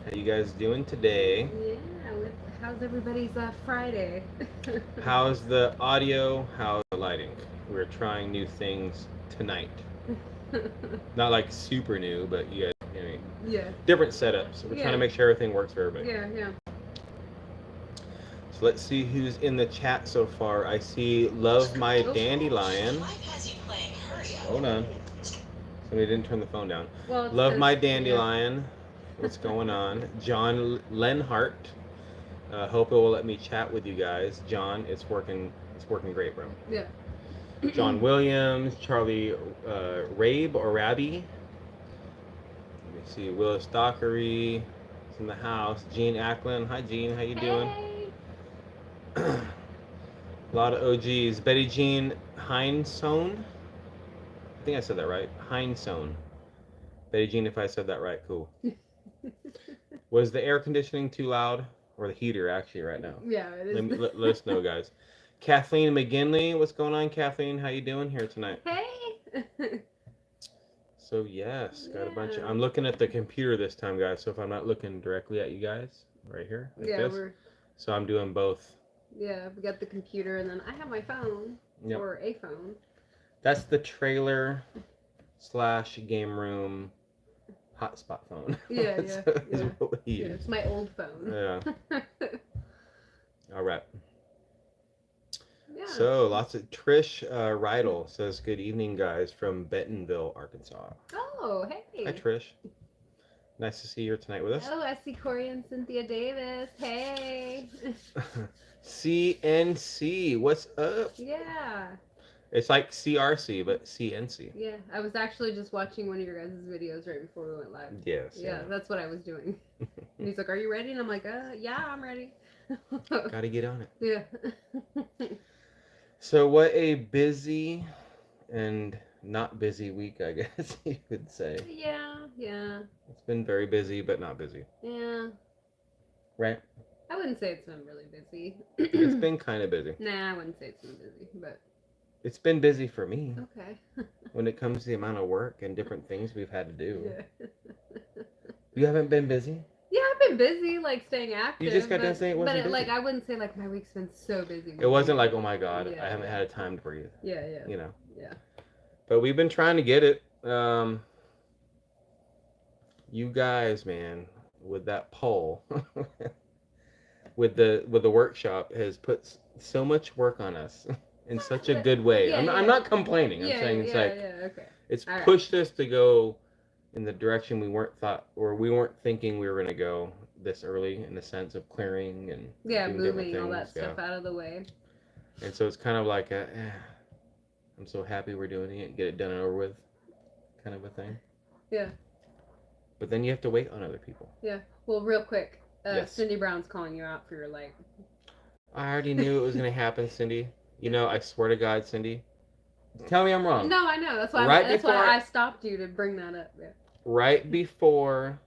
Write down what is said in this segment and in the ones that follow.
How you guys doing today? Yeah, how's everybody's Friday? How's the audio? How's the lighting? We're trying new things tonight. Not like super new, but you guys, Yeah, different setups. So we're trying to yeah, make sure everything works for everybody. yeah. So let's see who's in the chat so far. I see Love My Oh, Dandelion. Hold on. Somebody didn't turn the phone down. well, it's Love because, My yeah. Dandelion. What's going on? John Lenhart. Hope it will let me chat with you guys. John, it's working. It's working great, bro. Yeah. John Williams, Charlie Rabe or Rabby. Let me see. Willis Dockery is in the house. Gene Ackland. Hi, Gene. How you doing? Hey. A lot of OGs. Betty Jean Hindsohn. I think I said that right. Hindsohn. Betty Jean, if I said that right, cool. Was the air conditioning too loud? Or the heater, actually, right now? Yeah, it Let, is. me, let us know, guys. Kathleen McGinley, what's going on, Kathleen? How you doing here tonight? Hey. So yes, got a bunch of. Yeah. I'm looking at the computer this time, guys. So if I'm not looking directly at you guys, right here, like Yeah, this. So I'm doing both. we got the computer, and then I have my phone, Yep. or a phone. That's the trailer slash game room hotspot phone. Yeah, That's yeah. what we Yeah, use. it's my old phone. Yeah. All right. Yeah. So lots of Trish Rydell says good evening, guys, from Bentonville, Arkansas. Oh, Hi, hey. Trish. Nice to see you here tonight with us. Oh, I see Corey and Cynthia Davis. Hey. CNC, what's up? Yeah. It's like CRC, but CNC. Yeah. I was actually just watching one of your guys' videos right before we went live. Yes. Yeah, that's what I was doing. And he's like, "Are you ready?" And I'm like, yeah, I'm ready." Gotta get on it. Yeah. So, what a busy and not busy week, I guess you could say. Yeah. It's been very busy, but not busy. Yeah. Right? I wouldn't say it's been really busy. It's been kind of busy. Nah, I wouldn't say it's been busy, but It's been busy for me okay. when it comes to the amount of work and different things we've had to do. Yeah. You haven't been busy? Yeah, I've been busy, like staying You just active, got done saying it wasn't busy. like I wouldn't say like my week's been so busy. It wasn't like, oh my God, Yeah, I haven't yeah. had a time to breathe. Yeah, You know. yeah. But we've been trying to get it. You guys, man, with that poll, with the workshop, has put so much work on us in such a good way. I'm not complaining. I'm saying it's like Okay. it's All right. pushed us to go in the direction we weren't thinking we were gonna go this early in the sense of clearing and Yeah, doing different moving all that things. Yeah. stuff out of the way. And so it's kind of like I'm so happy we're doing it, get it done and over with, kind of a thing. Yeah. But then you have to wait on other people. Yeah. Well, real quick, Yes. Cindy Brown's calling you out for your light. I already knew it was gonna happen, Cindy. You know, I swear to God, Cindy. Tell me I'm wrong. No, I know. That's why. Right That's before why I stopped you to bring that up. Yeah. right before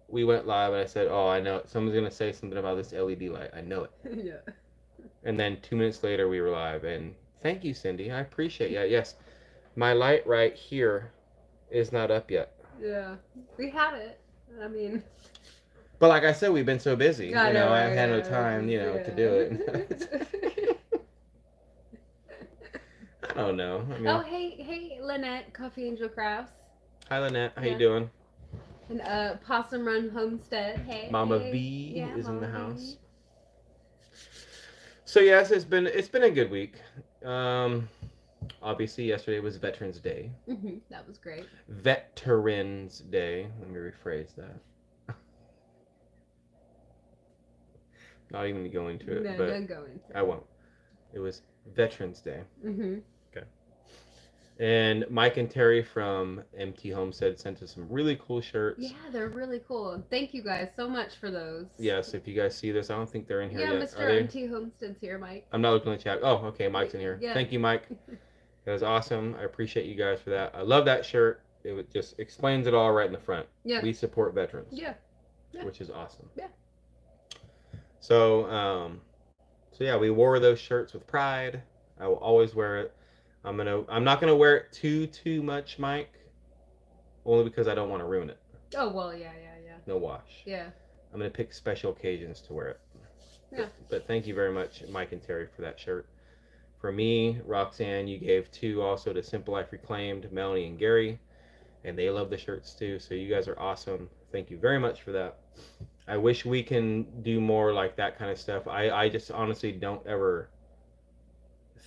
we went live, I said, "Oh, I know someone's gonna say something about this LED light. I know it." Yeah. And then 2 minutes later, we were live. And thank you, Cindy. I appreciate you. Yes, my light right here is not up yet. Yeah. We had it. I mean. But like I said, we've been so busy. I know. I've had no time, to do it. I don't know. I mean, Oh, hey, Lynette, Coffee Angel Kraus. hi, Lynette. How Yeah. you doing? And Possum Run Homestead. Hey. Mama hey. V Yeah, is in the Mama house. V. So yes, it's been a good week. Obviously yesterday was Veterans Day. That was great. Veterans Day. Let me rephrase that. Not even go into it, No, but don't go into it. I won't. It was Veterans Day. Mm-hmm. Okay. And Mike and Terry from MT Homestead sent us some really cool shirts. Yeah, they're really cool. Thank you guys so much for those. Yes, if you guys see this, I don't think they're in here Yeah, yet. Mr. MT Homestead's here, Mike. I'm not looking at the chat. Oh, okay, Mike's in here. Yeah. Thank you, Mike. That was awesome. I appreciate you guys for that. I love that shirt. It just explains it all right in the front. Yeah. We support veterans. Yeah. Which is awesome. Yeah. So, so yeah, we wore those shirts with pride. I will always wear it. I'm not gonna wear it too much, Mike, only because I don't want to ruin it. Oh well, yeah. No wash. Yeah. I'm going to pick special occasions to wear it. Yeah. But thank you very much, Mike and Terry, for that shirt. For me, Roxanne, you gave 2 also to Simple Life Reclaimed, Melanie and Gary. And they love the shirts too. So you guys are awesome. Thank you very much for that. I wish we can do more like that kind of stuff. I just honestly don't ever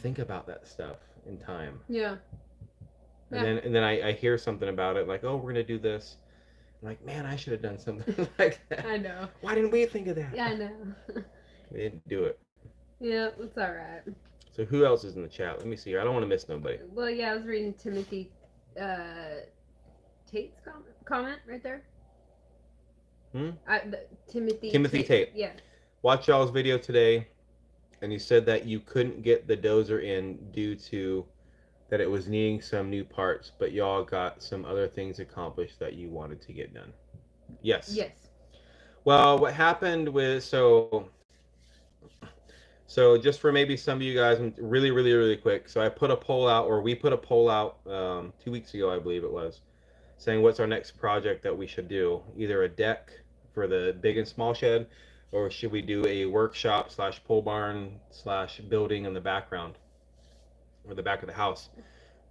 think about that stuff in time. Yeah. And then I hear something about it like, oh, we're gonna do this. I'm like, man, I should have done something like that. I know. Why didn't we think of that? Yeah, I know. We didn't do it. Yeah, it's all right. So who else is in the chat? Let me see here. I don't want to miss nobody. Well, yeah, I was reading Timothy Tate's comment right there. Timothy Tate. Yeah. Watch y'all's video today, and you said that you couldn't get the dozer in due to that it was needing some new parts, but y'all got some other things accomplished that you wanted to get done. Yes. Yes. Well, what happened with so just for maybe some of you guys, really quick. So I put a poll out, or we put a poll out 2 weeks ago, I believe it was, saying what's our next project that we should do, either a deck for the big and small shed, or should we do a workshop / pole barn / building in the background or the back of the house,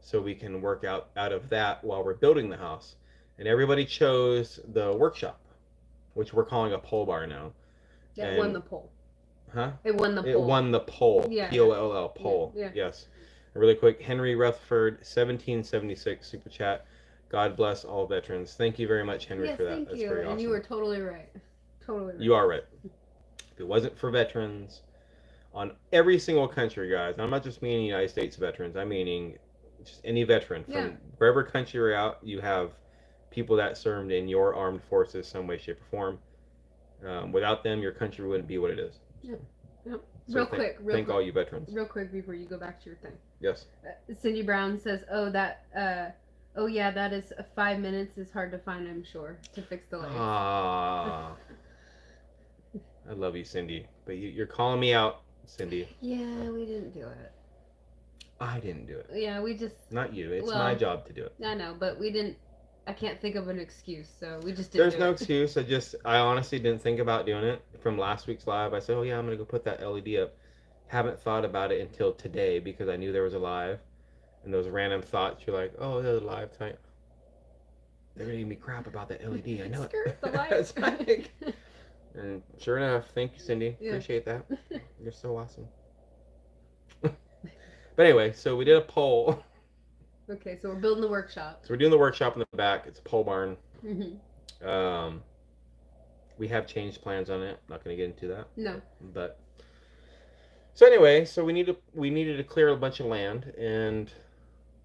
so we can work out of that while we're building the house. And everybody chose the workshop, which we're calling a pole barn now. Yeah, it won the poll. Huh? It won the poll. It won the poll. Yeah. Poll. Poll. Yeah. Yes. Really quick, Henry Rutherford, 1776 super chat. God bless all veterans. Thank you very much, Henry, for that. Thank That's you. very And awesome. you were totally right. Totally right. You are right. If it wasn't for veterans on every single country, guys, and I'm not just meaning United States veterans, I'm meaning just any veteran from wherever country you're out, you have people that served in your armed forces some way, shape, or form. Without them, your country wouldn't be what it is. Yeah. Yep. So thank all you veterans. Real quick before you go back to your thing. Yes. Cindy Brown says, oh yeah, that is 5 minutes is hard to find, I'm sure, to fix the lights. Ah. I love you, Cindy. But you're calling me out, Cindy. Yeah, we didn't do it. I didn't do it. Yeah, we just... Not you. It's my job to do it. I know, but we didn't... I can't think of an excuse, so we just didn't There's do no it. excuse. I honestly didn't think about doing it. From last week's live, I said, oh yeah, I'm going to go put that LED up. Haven't thought about it until today because I knew there was a live. And those random thoughts, you're like, oh, there's a live tonight. They're going to give me crap about that LED. I know it. Skirt the lights. And sure enough, thank you, Cindy. Yeah. Appreciate that. You're so awesome. But anyway, so we did a poll. Okay, so we're building the workshop. So we're doing the workshop in the back. It's a pole barn. Mm-hmm. We have changed plans on it. Not going to get into that. No. But so anyway, so we needed to clear a bunch of land, and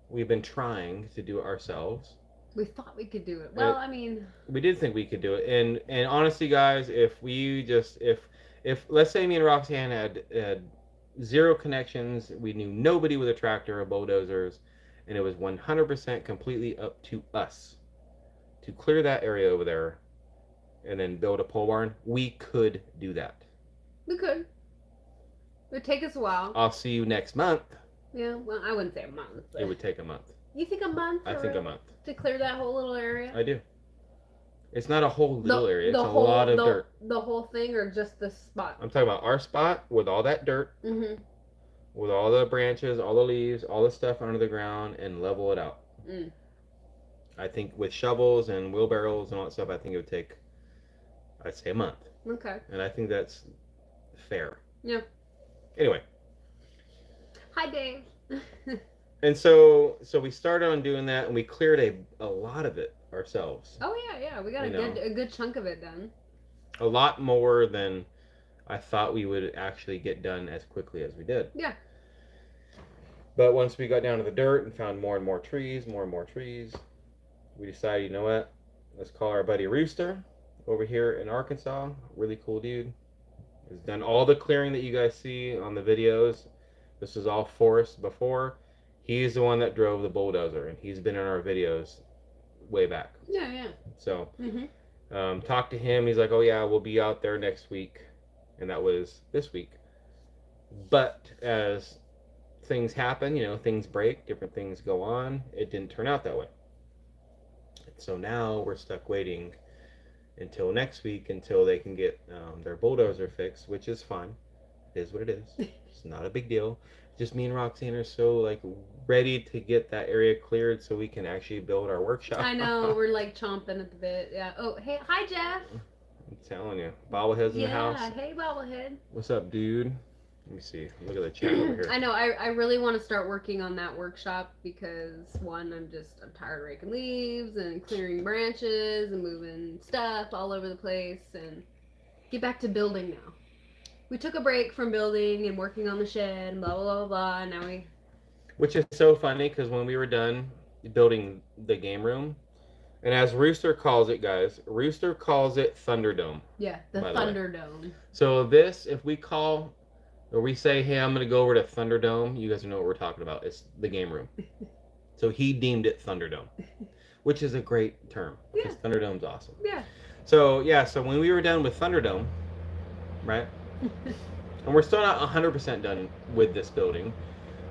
we've been trying to do it ourselves. We thought we could do it. Well, I mean, we did think we could do it, and honestly, guys, if let's say me and Roxanne had 0 connections, we knew nobody with a tractor or bulldozers, and it was 100% completely up to us to clear that area over there, and then build a pole barn, we could do that. We could. It would take us a while. I'll see you next month. Yeah, well, I wouldn't say a month. It would take a month. You think a month? I think a month. To clear that whole little area? I do. It's not a whole little area. It's a lot of dirt. The whole thing, or just the spot? I'm talking about our spot with all that dirt, with all the branches, all the leaves, all the stuff under the ground, and level it out. I think with shovels and wheelbarrows and all that stuff, I think it would take, I'd say, a month. Okay. And I think that's fair. Yeah. Anyway. Hi, Dave. And so we started on doing that, and we cleared a lot of it ourselves. Oh yeah, we got a good chunk of it done. A lot more than I thought we would actually get done as quickly as we did. Yeah. But once we got down to the dirt and found more and more trees, we decided, you know what? Let's call our buddy Rooster over here in Arkansas. Really cool dude. He's done all the clearing that you guys see on the videos. This was all forest before. He's the one that drove the bulldozer, and he's been in our videos way back. Yeah. So, talked to him. He's like, oh yeah, we'll be out there next week. And that was this week. But as things happen, things break, different things go on. It didn't turn out that way. So now we're stuck waiting until next week, until they can get their bulldozer fixed, which is fine. It is what it is. It's not a big deal. Just me and Roxanne are so like ready to get that area cleared so we can actually build our workshop. I know, we're like chomping at the bit. Yeah. Oh, hey, hi, Jeff. I'm telling you, bobbleheads in the house. Yeah. Hey, bobblehead. What's up, dude? Let me see. Look at the chat over here. I know. I really want to start working on that workshop because one, I'm tired of raking leaves and clearing branches and moving stuff all over the place and get back to building now. We took a break from building and working on the shed and blah blah blah blah. And now we. Which is so funny because when we were done building the game room, and as Rooster calls it, guys, Rooster calls it Thunderdome. Yeah, the Thunderdome. So this, if we call or we say, hey, I'm going to go over to Thunderdome, you guys know what we're talking about. It's the game room. So he deemed it Thunderdome, which is a great term. Because Thunderdome's awesome. Yeah. So, yeah, so when we were done with Thunderdome, right? And we're still not 100% done with this building,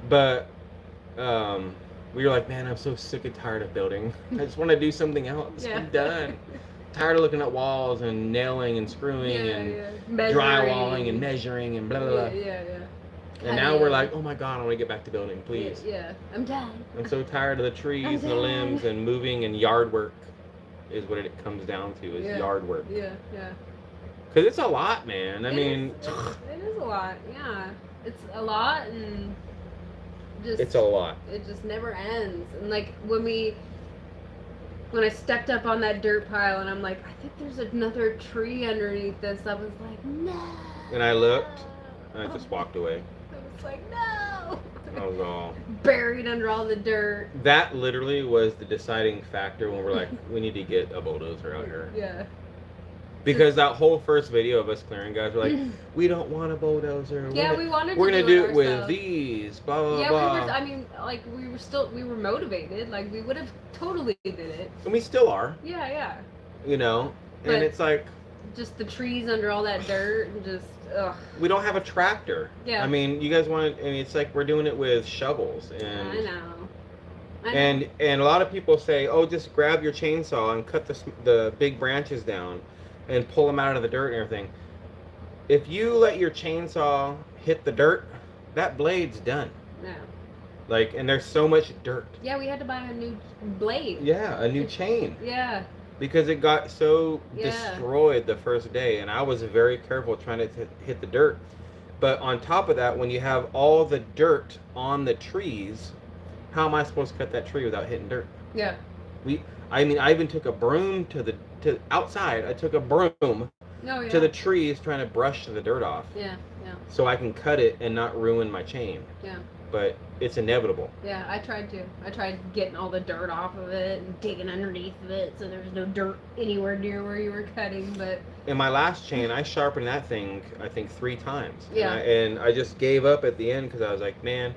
but we were like, man, I'm so sick and tired of building. I just want to do something else. I'm done. Tired of looking at walls and nailing and screwing and drywalling and measuring and blah, blah, blah. And now we're like, oh my God, I want to get back to building, please. Yeah, I'm done. I'm so tired of the trees and the limbs and moving, and yard work is what it comes down to, is yard work. Yeah. Because it's a lot, man. I mean... It is a lot, yeah. It's a lot, and just... It's a lot. It just never ends. And like, when I stepped up on that dirt pile and I'm like, I think there's another tree underneath this, I was like, no. And I looked, and I just walked away. I was like, no. I was all... Buried under all the dirt. That literally was the deciding factor when we're like, we need to get a bulldozer out here. Yeah. Because that whole first video of us clearing, guys were like, we don't want a bulldozer. Yeah, we wanted to We're going to do it with ourselves. These, blah, blah, yeah, blah. we were motivated. Like, we would have totally did it. And we still are. Yeah. You know? And But it's like... Just the trees under all that dirt and just, ugh. We don't have a tractor. Yeah. I mean, you guys want to... I mean, it's like we're doing it with shovels. And I know. And a lot of people say, oh, just grab your chainsaw and cut the big branches down and pull them out of the dirt and everything. If you let your chainsaw hit the dirt, that blade's done. Yeah. Like, and there's so much dirt. Yeah, we had to buy a new blade. Yeah, a new chain. Yeah. Because it got so destroyed the first day, and I was very careful trying to hit the dirt. But on top of that, when you have all the dirt on the trees, how am I supposed to cut that tree without hitting dirt? Yeah. I even took a broom to outside. I took a broom to the trees trying to brush the dirt off. Yeah. So I can cut it and not ruin my chain. Yeah. But it's inevitable. Yeah, I tried getting all the dirt off of it and digging underneath of it so there was no dirt anywhere near where you were cutting, but... In my last chain, I sharpened that thing, I think, 3 times. Yeah. And I just gave up at the end because I was like, man,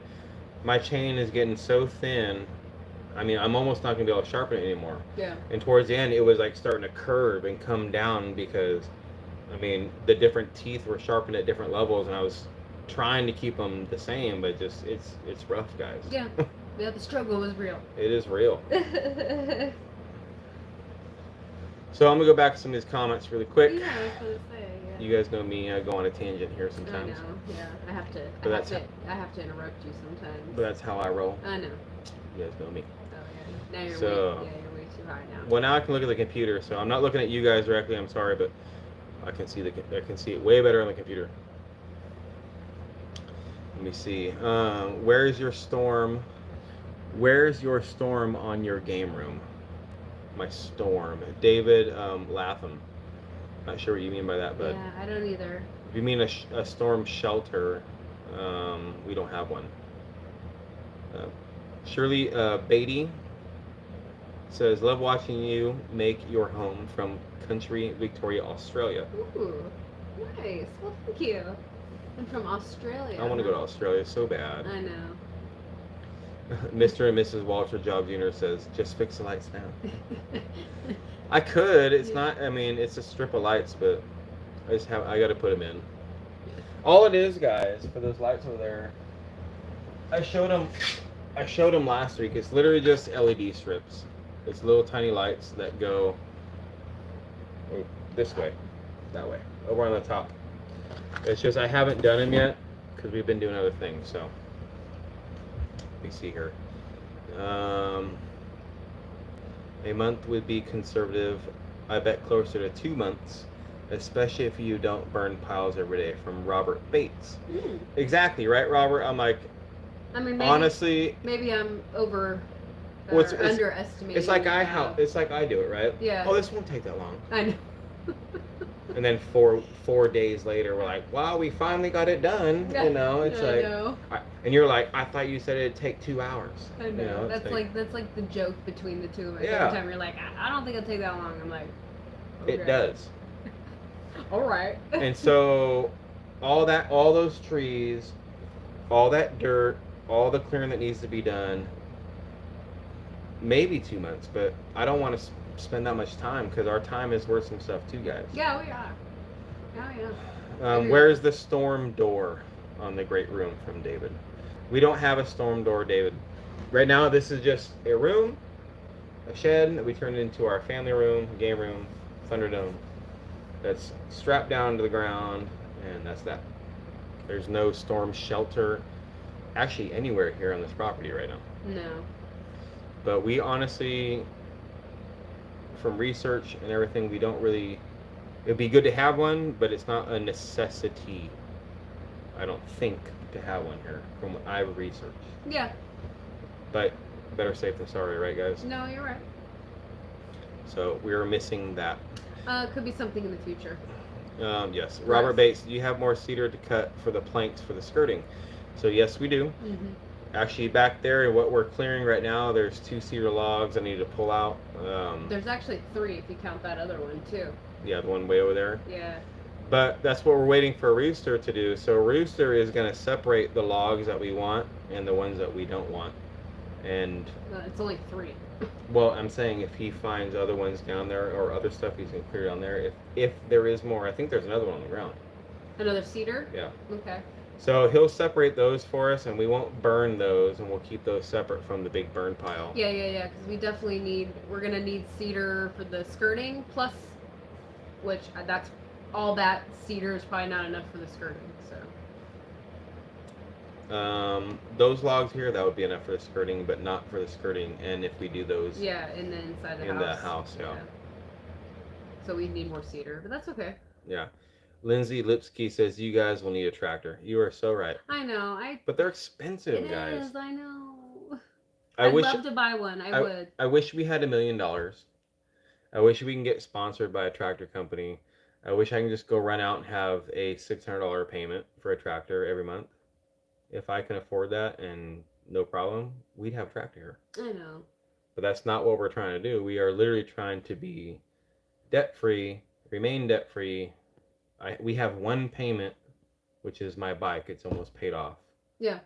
my chain is getting so thin. I mean, I'm almost not going to be able to sharpen it anymore. Yeah. And towards the end, it was like starting to curve and come down because, I mean, the different teeth were sharpened at different levels, and I was trying to keep them the same, but just, it's rough, guys. Yeah. Yeah, the struggle was real. It is real. So I'm going to go back to some of these comments really quick. Yeah, I was going to say, yeah. You guys know me, I go on a tangent here sometimes. I know, yeah. I have to interrupt you sometimes. But that's how I roll. I know. You guys know me. Oh, yeah. Now you're way too high now. Well, now I can look at the computer, so I'm not looking at you guys directly. I'm sorry, but I can see it way better on the computer. Let me see. Where's your storm? Where's your storm on your game room? My storm, David Latham. Not sure what you mean by that, but yeah, I don't either. If you mean a storm shelter, we don't have one. Shirley Beatty says, love watching you make your home from country Victoria, Australia. Ooh, nice. Well, thank you. I'm from Australia. I want to go to Australia so bad. I know. Mr. and Mrs. Walter Job Jr. says, just fix the lights now. I could. It's not, I mean, it's a strip of lights, but I got to put them in. All it is, guys, for those lights over there, I showed them last week. It's literally just LED strips. It's little tiny lights that go Oh, this way. That way. Over on the top. It's just I haven't done them yet because we've been doing other things. So let me see here. A month would be conservative. I bet closer to 2 months, especially if you don't burn piles every day. From Robert Bates. Exactly, right, Robert? I'm like, I mean, honestly, maybe I'm over well, it's underestimating. it's like I do it, right? Yeah. Oh, this won't take that long. I know. And then four days later, we're like, wow, we finally got it done. Yeah, You know, it's I like, know. and you're like, I thought you said it'd take 2 hours. I know. You know, that's like the joke between the two of us. Yeah. Every time you're like, I don't think it'll take that long. I'm like, okay. It does. All right. And so, all those trees, all that dirt, all the clearing that needs to be done, maybe 2 months, but I don't want to spend that much time because our time is worth some stuff too, guys. Yeah, we are. Yeah. Where's the storm door on the great room from David? We don't have a storm door, David. Right now, this is just a room, a shed that we turned into our family room, game room, Thunderdome. That's strapped down to the ground, and that's that. There's no storm shelter actually anywhere here on this property right now. No. But we honestly, from research and everything, we don't really. It'd be good to have one, but it's not a necessity. I don't think to have one here from what I've researched. Yeah. But better safe than sorry, right, guys? No, you're right. So we're missing that. Could be something in the future. Yes. Robert Bates, do you have more cedar to cut for the planks for the skirting? So yes, we do. Mm-hmm. Actually, back there, what we're clearing right now, there's 2 cedar logs I need to pull out. There's actually 3 if you count that other one too. Yeah, the one way over there. Yeah. But that's what we're waiting for Rooster to do. So Rooster is going to separate the logs that we want and the ones that we don't want. And it's only 3. well, I'm saying if he finds other ones down there or other stuff he's going to clear down there. If there is more, I think there's another one on the ground. Another cedar? Yeah. Okay. So he'll separate those for us, and we won't burn those, and we'll keep those separate from the big burn pile. Yeah, because we definitely we're going to need cedar for the skirting, plus, which that's all that cedar is probably not enough for the skirting, so. Those logs here, that would be enough for the skirting, but not for the skirting, and if we do those... Yeah, and then inside the house. In the house, yeah. So we need more cedar, but that's okay. Yeah. Lindsay Lipsky says you guys will need a tractor. You are so right. I know. But they're expensive, guys. It is, I know. I'd love to buy one. I would. I wish we had $1 million. I wish we can get sponsored by a tractor company. I wish I can just go run out and have a $600 payment for a tractor every month. If I can afford that and no problem, we'd have a tractor here. I know. But that's not what we're trying to do. We are literally trying to be debt-free, remain debt-free. We have one payment, which is my bike. It's almost paid off. Yeah.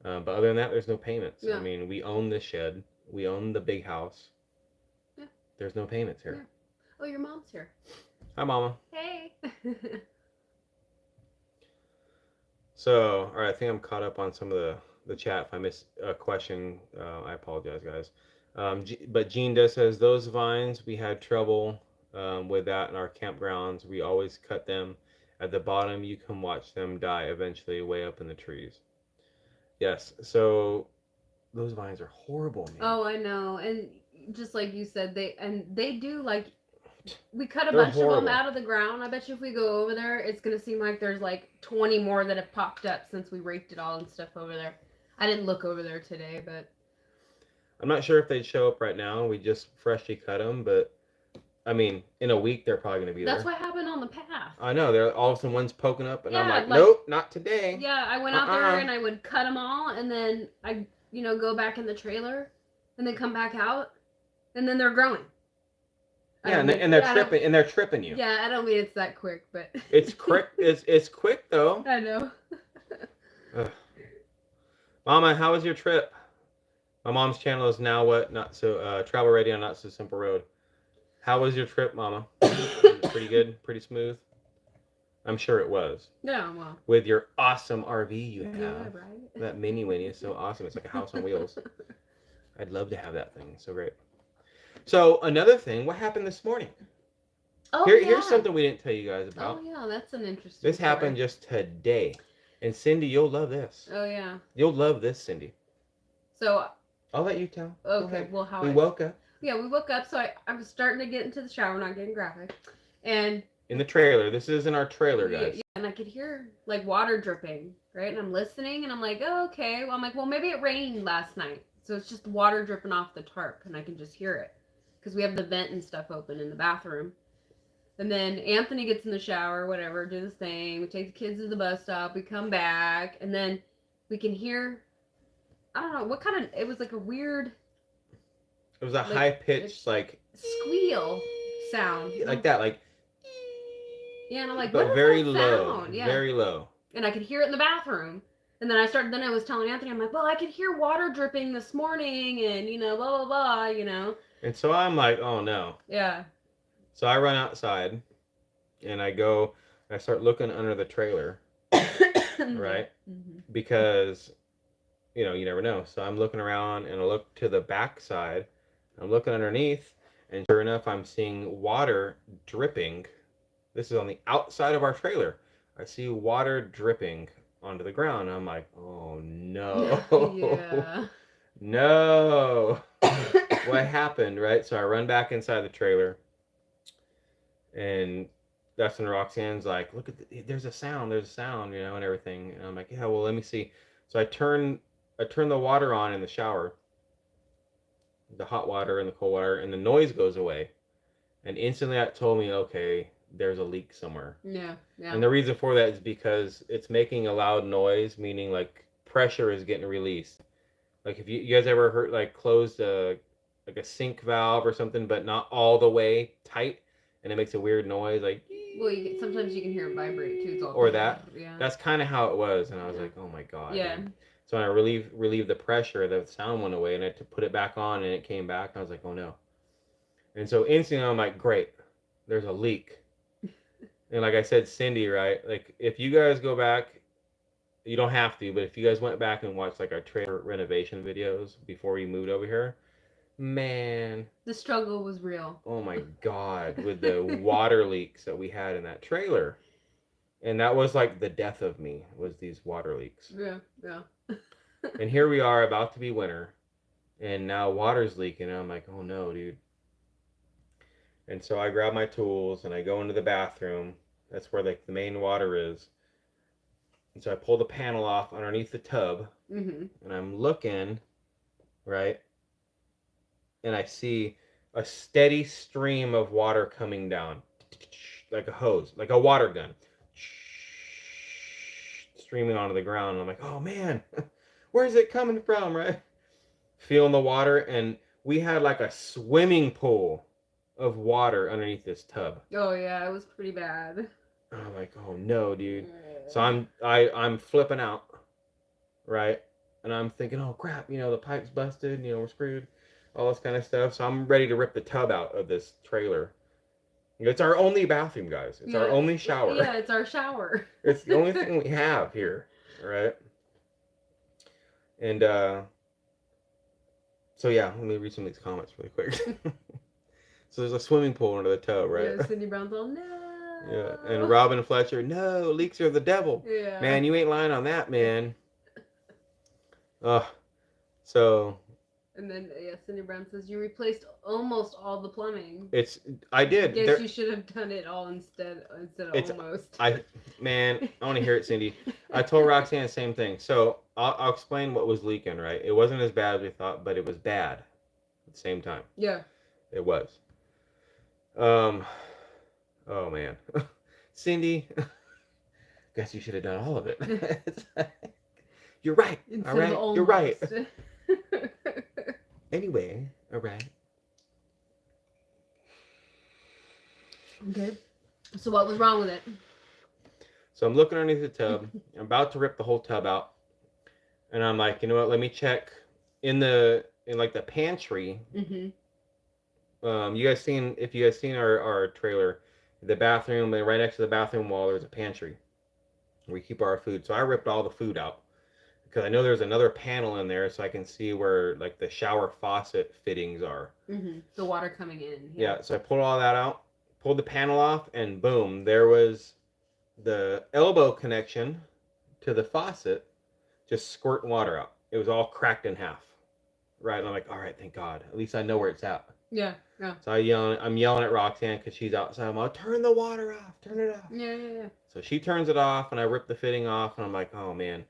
But other than that, there's no payments. Yeah. I mean, we own the shed. We own the big house. Yeah. There's no payments here. Yeah. Oh, your mom's here. Hi, Mama. Hey. So, all right, I think I'm caught up on some of the chat. If I missed a question, I apologize, guys. But Gene does says, those vines, we had trouble with that in our campgrounds. We always cut them. At the bottom, you can watch them die eventually way up in the trees. Yes, so those vines are horrible, man. Oh, I know. And just like you said, they do like, we cut a They're bunch horrible. of them out of the ground. I bet you if we go over there, it's going to seem like there's like 20 more that have popped up since we raked it all and stuff over there. I didn't look over there today, but... I'm not sure if they'd show up right now. We just freshly cut them, but I mean, in a week, they're probably going to be there. That's what happened on the path. I know. They're all of a sudden one's poking up, and I'm Yeah, like, like- nope, not today. Yeah, I went out there and I would cut them all, and then I, go back in the trailer, and then come back out, and then they're growing. Yeah, and they're tripping you. Yeah, I don't mean it's that quick, but It's quick. It's quick though. I know. Ugh. Mama, how was your trip? My mom's channel is now what? Not so travel radio, not so simple road. How was your trip, Mama? Was it pretty good, pretty smooth. I'm sure it was. Yeah, well. With your awesome RV you have. Yeah, right. That mini Winnie is so awesome. It's like a house on wheels. I'd love to have that thing. So great. So another thing, what happened this morning? Oh Here's yeah. something we didn't tell you guys Oh about. yeah, that's an interesting. This story. happened just today, and Cindy, you'll love this. Oh yeah. You'll love this, Cindy. So I'll let you tell. Go okay, ahead. well how We I woke up yeah we woke up. So I was starting to get into the shower, not getting graphic, and in the trailer. This isn't our trailer, yeah, guys. yeah, and I could hear like water dripping, right? And I'm listening, and I'm like, oh okay. Well, I'm like, well maybe it rained last night, so it's just water dripping off the tarp, and I can just hear it because we have the vent and stuff open in the bathroom. And then Anthony gets in the shower, whatever, do his thing. We take the kids to the bus stop. We come back, and then we can hear. I don't know what kind of. It was like a weird. It was a Like, high pitched like squeal sound. like that, like. Yeah, and I'm like, But what is very that low, sound? Yeah. very low. And I could hear it in the bathroom. And then I was telling Anthony, I'm like, well, I could hear water dripping this morning, and blah blah blah. And so I'm like, oh no. Yeah. So I run outside, and I go. I start looking under the trailer, right? Mm-hmm. Because you never know. So I'm looking around, and I look to the back side. I'm looking underneath, and sure enough, I'm seeing water dripping. This is on the outside of our trailer. I see water dripping onto the ground. I'm like, oh no. Yeah. No. What happened, right? So I run back inside the trailer, and that's when Roxanne's like, look there's a sound, and everything. And I'm like, yeah, well, let me see. So I turn the water on in the shower, the hot water and the cold water, and the noise goes away. And instantly that told me, okay, there's a leak somewhere. Yeah, yeah. And the reason for that is because it's making a loud noise, meaning like pressure is getting released. Like if you guys ever heard like closed a sink valve or something, but not all the way tight, and it makes a weird noise, like. Well, sometimes you can hear it vibrate too. It's all or that. Yeah. That's kind of how it was, and I was like, oh my god. Yeah. Man. So when I relieved the pressure, the sound went away, and I had to put it back on, and it came back, and I was like, oh no. And so instantly I'm like, great, there's a leak. And like I said, Cindy, right? Like if you guys go back, you don't have to, but if you guys went back and watched like our trailer renovation videos before we moved over here, man, the struggle was real. Oh my god, with the water leaks that we had in that trailer. And that was like the death of me, was these water leaks. Yeah, yeah. And here we are, about to be winter, and now water's leaking, and I'm like, oh no, dude. And so I grab my tools, and I go into the bathroom. That's where like the main water is. And so I pull the panel off underneath the tub, and I'm looking, right? And I see a steady stream of water coming down, like a hose, like a water gun, streaming onto the ground. And I'm like, oh man, where's it coming from, right? Feeling the water, and we had like a swimming pool of water underneath this tub. Oh yeah, it was pretty bad. And I'm like, oh no, dude. So I'm flipping out, right? And I'm thinking, oh crap, the pipe's busted, we're screwed, all this kind of stuff. So I'm ready to rip the tub out of this trailer. It's our only bathroom, guys. It's our only shower. Yeah, it's our shower. It's the only thing we have here, right? And so yeah, let me read some of these comments really quick. So there's a swimming pool under the tub, right? Yeah, Cindy Brown's all, no. Yeah, and Robin Fletcher, no, leaks are the devil. Yeah. Man, you ain't lying on that, man. So. And then Cindy Brown says you replaced almost all the plumbing. I did. Guess you should have done it all instead of almost. Man, I want to hear it, Cindy. I told Roxanne the same thing. So I'll explain what was leaking. Right, it wasn't as bad as we thought, but it was bad at the same time. Yeah. It was. Oh man, Cindy. Guess you should have done all of it. You're right. All right. You're right. Anyway, all right. Okay. So what was wrong with it? So I'm looking underneath the tub. I'm about to rip the whole tub out, and I'm like, you know what? Let me check in the pantry. Mm-hmm. If you guys seen our trailer, the bathroom, and right next to the bathroom wall, there's a pantry where we keep our food. So I ripped all the food out because I know there's another panel in there, so I can see where like the shower faucet fittings are. Mm-hmm. The water coming in. Yeah. So I pulled all that out, pulled the panel off, and boom, there was the elbow connection to the faucet just squirting water out. It was all cracked in half. Right? And I'm like, all right, thank God. At least I know where it's at. Yeah, yeah. So I'm yelling at Roxanne because she's outside. I'm like, turn the water off. Turn it off. Yeah. So she turns it off, and I rip the fitting off, and I'm like, oh, man.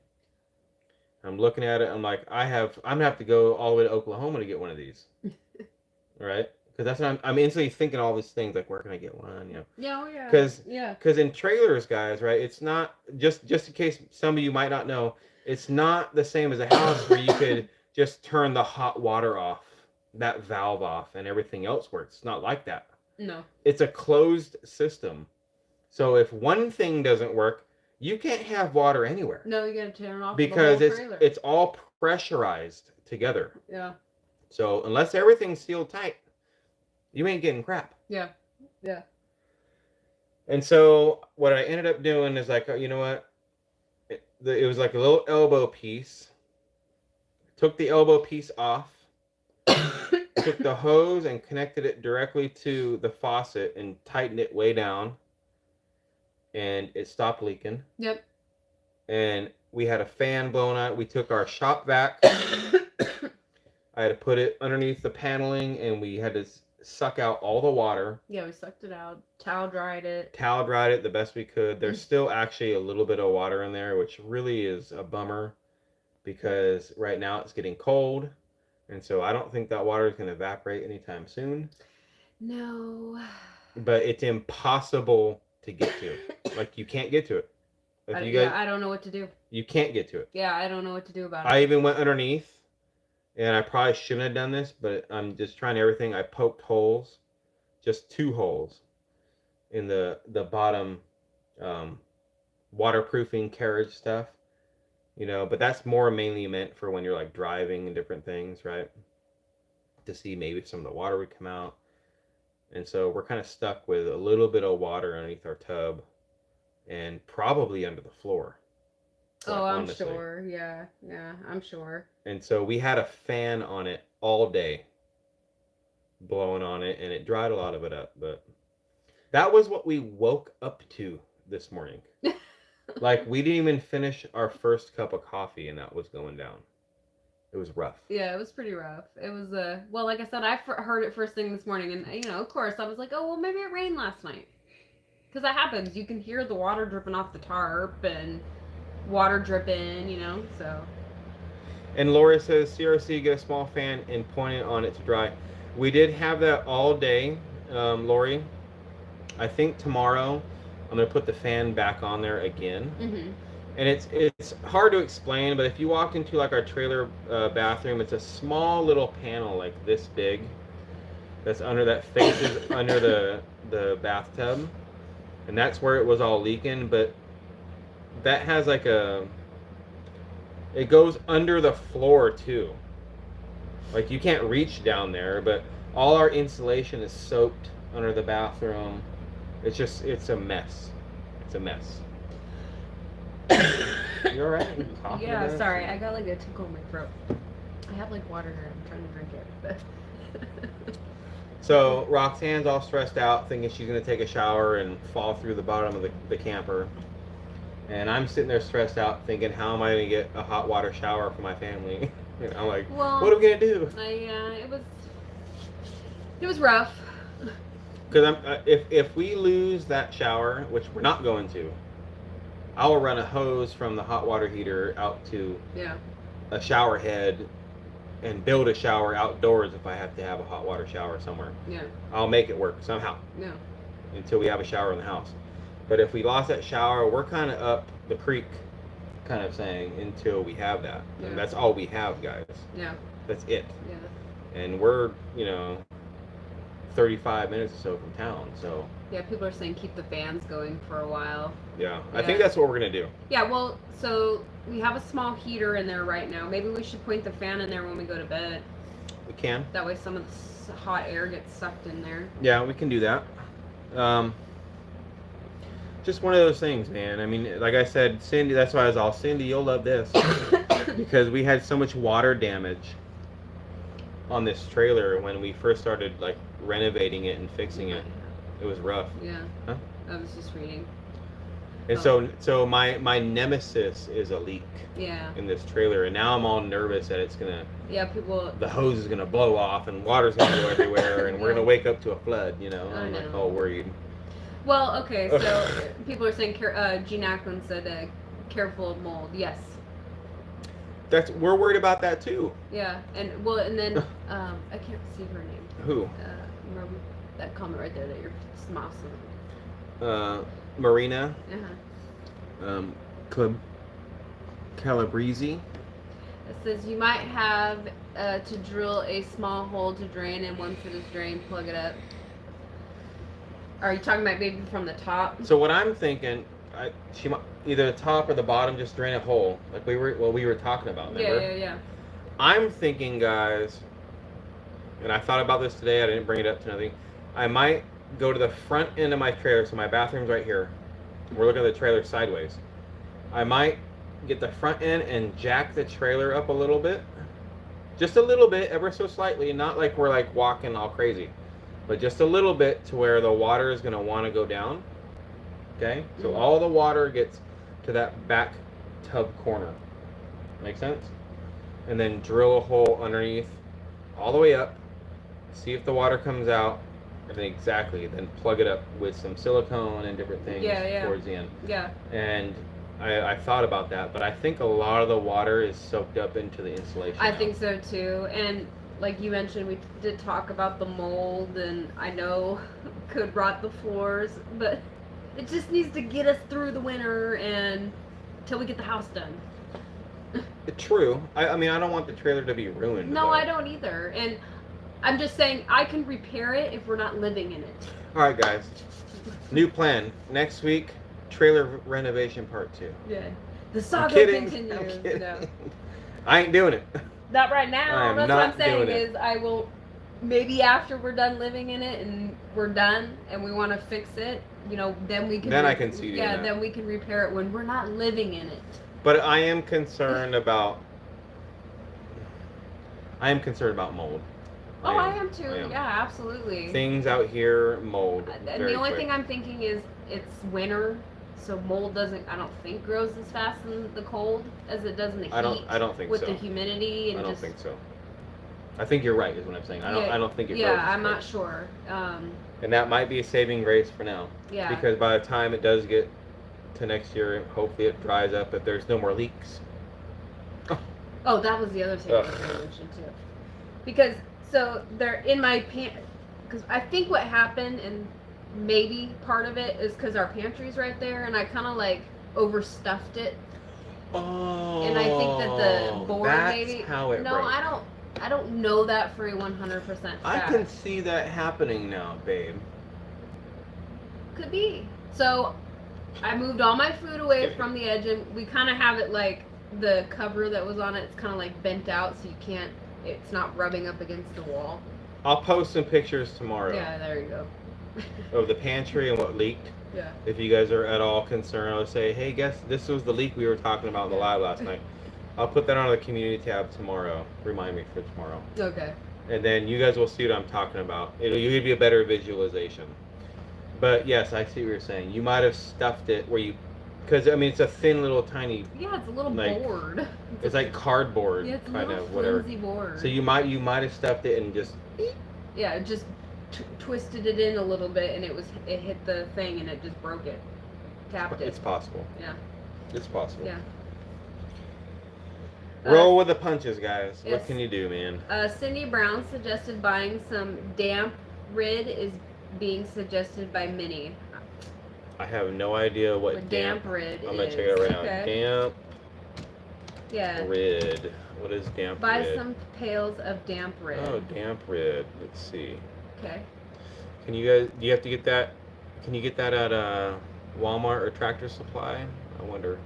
I'm looking at it. I'm like, I'm going to have to go all the way to Oklahoma to get one of these. Right? Because that's what I'm instantly thinking all these things, like, where can I get one? You know? Yeah, yeah. Because in trailers, guys, right, it's not, just in case some of you might not know, it's not the same as a house where you could just turn the hot water off, that valve off, and everything else works. It's not like that. No. It's a closed system. So if one thing doesn't work, you can't have water anywhere. No, you gotta turn it off because the whole trailer. it's all pressurized together. Yeah. So unless everything's sealed tight, you ain't getting crap. Yeah. And so what I ended up doing is like, you know what? It was like a little elbow piece. Took the elbow piece off. Took the hose and connected it directly to the faucet and tightened it way down. And it stopped leaking. Yep. And we had a fan blowing out. We took our shop vac. I had to put it underneath the paneling, and we had to suck out all the water. Yeah, we sucked it out. Towel dried it the best we could. There's still actually a little bit of water in there, which really is a bummer because right now it's getting cold. And so I don't think that water is going to evaporate anytime soon. No. But it's impossible to get to. Like, you can't get to it. I don't know what to do. You can't get to it. Yeah, I don't know what to do about it. I even went underneath. And I probably shouldn't have done this, but I'm just trying everything. I poked holes, just 2 holes, in the bottom waterproofing carriage stuff, you know. But that's more mainly meant for when you're like driving and different things, right? To see maybe if some of the water would come out. And so we're kind of stuck with a little bit of water underneath our tub, and probably under the floor. Oh, I'm sure. Yeah, I'm sure. And so we had a fan on it all day, blowing on it, and it dried a lot of it up. But that was what we woke up to this morning. Like, we didn't even finish our first cup of coffee, and that was going down. It was rough. Yeah, it was pretty rough. It was, well, like I said, I heard it first thing this morning, and, you know, of course, I was like, oh, well, maybe it rained last night. Because that happens. You can hear the water dripping off the tarp, and water dripping, you know, so. And Lori says, CRC, get a small fan and point it on it to dry. We did have that all day, Lori. I think tomorrow I'm going to put the fan back on there again. Mm-hmm. And it's hard to explain, but if you walked into like our trailer bathroom, it's a small little panel like this big that's under, that faces under the bathtub. And that's where it was all leaking, but that has like it goes under the floor too. Like, you can't reach down there, but all our insulation is soaked under the bathroom. It's a mess. It's a mess. You alright? Yeah, sorry. I got like a tickle in my throat. I have like water here. I'm trying to drink it. So Roxanne's all stressed out, thinking she's going to take a shower and fall through the bottom of the camper. And I'm sitting there stressed out, thinking, how am I going to get a hot water shower for my family? And I'm like, well, what are we going to do? It was rough. Because if we lose that shower, which we're not going to, I will run a hose from the hot water heater out to a shower head and build a shower outdoors if I have to have a hot water shower somewhere. Yeah. I'll make it work somehow. Yeah. Until we have a shower in the house. But if we lost that shower, we're kind of up the creek, kind of saying, until we have that. Yeah. And that's all we have, guys. Yeah. That's it. Yeah. And we're, 35 minutes or so from town, so. Yeah, people are saying keep the fans going for a while. Yeah, I think that's what we're going to do. Yeah, well, so we have a small heater in there right now. Maybe we should point the fan in there when we go to bed. We can. That way some of the hot air gets sucked in there. Yeah, we can do that. Just one of those things, man. I mean, like I said, Cindy, that's why I was all, Cindy, you'll love this. Because we had so much water damage on this trailer when we first started, like, renovating it and fixing it. It was rough. Yeah. Huh? I was just reading. And Oh. so my nemesis is a leak Yeah. in this trailer, and now I'm all nervous that it's gonna. Yeah, people. The hose is gonna blow off, and water's gonna go everywhere, and we're Yeah. gonna wake up to a flood. You know, I I'm like know. all worried. Well, okay, so people are saying Gene Ackland said careful of mold. Yes. We're worried about that too. Yeah, and then I can't see her name. Who? Remember that comment right there that you're smiling. Marina. Uh-huh. Calabrese. It says you might have to drill a small hole to drain, and once it is drained, plug it up. Are you talking about maybe from the top? So what I'm thinking, she might either the top or the bottom, just drain a hole, like we were talking about. Remember? Yeah. I'm thinking, guys, and I thought about this today. I didn't bring it up to nothing. I might go to the front end of my trailer. So my bathroom's right here. We're looking at the trailer sideways. I might get the front end and jack the trailer up a little bit, just a little bit, ever so slightly. Not like we're like walking all crazy, but just a little bit to where the water is going to want to go down. Okay, so all the water gets to that back tub corner. Make sense? And then drill a hole underneath, all the way up. See if the water comes out, and then plug it up with some silicone and different things towards the end. Yeah. And I thought about that, but I think a lot of the water is soaked up into the insulation. I think so too, and like you mentioned, we did talk about the mold, and I know could rot the floors, but it just needs to get us through the winter and till we get the house done. True. I mean, I don't want the trailer to be ruined. No, though. I don't either, and I'm just saying I can repair it if we're not living in it. All right, guys. New plan. Next week, trailer renovation part 2. Yeah. The saga continues. I'm kidding. No. I ain't doing it. Not right now. That's what I'm saying doing it. is I will maybe after we're done living in it and we're done and we want to fix it, then we can. Then I can see you. Yeah, then we can repair it when we're not living in it. But I am concerned about. Mold. Oh, I am too. Yeah, absolutely. Things out here mold. And the only thing I'm thinking is it's winter, so mold I don't think grows as fast in the cold as it does in the heat. I don't think with so. The humidity and I don't think so. I think you're right, is what I'm saying. I don't think it grows. Yeah, I'm not sure. And that might be a saving grace for now. Yeah. Because by the time it does get to next year, hopefully it dries up if there's no more leaks. Oh, that was the other thing I was going to mention too. Because so they're in my because I think what happened, and maybe part of it is because our pantry's right there, and I kind of like overstuffed it. Oh. And I think that the board that's maybe. how it No, broke. I don't know that for a 100% fact. I can see that happening now, babe. Could be. So I moved all my food away from the edge, and we kind of have it like the cover that was on it. It's kind of like bent out, so you can't. It's not rubbing up against the wall. I'll post some pictures tomorrow. Yeah, there you go. Of the pantry and what leaked. Yeah. If you guys are at all concerned, I'll say, hey, guess this was the leak we were talking about in the live last night. I'll put that on the community tab tomorrow. Remind me for tomorrow. Okay. And then you guys will see what I'm talking about. It'll give you a better visualization. But yes, I see what you're saying. You might have stuffed it where you, because I mean it's a thin little tiny. Yeah, it's a little like, board. It's like cardboard, yeah, it's a kind little of whatever. flimsy board. So you might have stuffed it and just. Yeah, just twisted it in a little bit, and it hit the thing, and it just broke it, tapped it. It's possible. Yeah. It's possible. Yeah. Roll with the punches, guys. Yes. What can you do, man? Cindy Brown suggested buying some damp rid is being suggested by Minnie. I have no idea what damp rid I'm gonna is. check it out right now. Okay. Damp Yeah. rid. What is damp Buy rid? some pails of damp rid. Oh, damp rid. Let's see. Okay. Can you guys? Do you have to get that? Can you get that at Walmart or Tractor Supply? I wonder.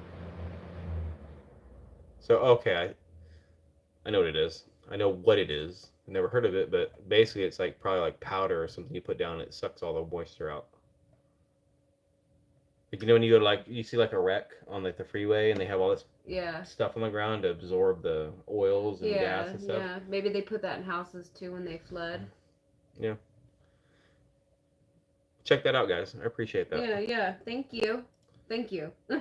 So okay, I know what it is. I know what it is. I've never heard of it, but basically it's like probably like powder or something you put down and it sucks all the moisture out. Like, you know when you go to like you see like a wreck on like the freeway and they have all this stuff on the ground to absorb the oils and gas and stuff. Yeah, maybe they put that in houses too when they flood. Yeah. check that out, guys. I appreciate that. Yeah. Thank you.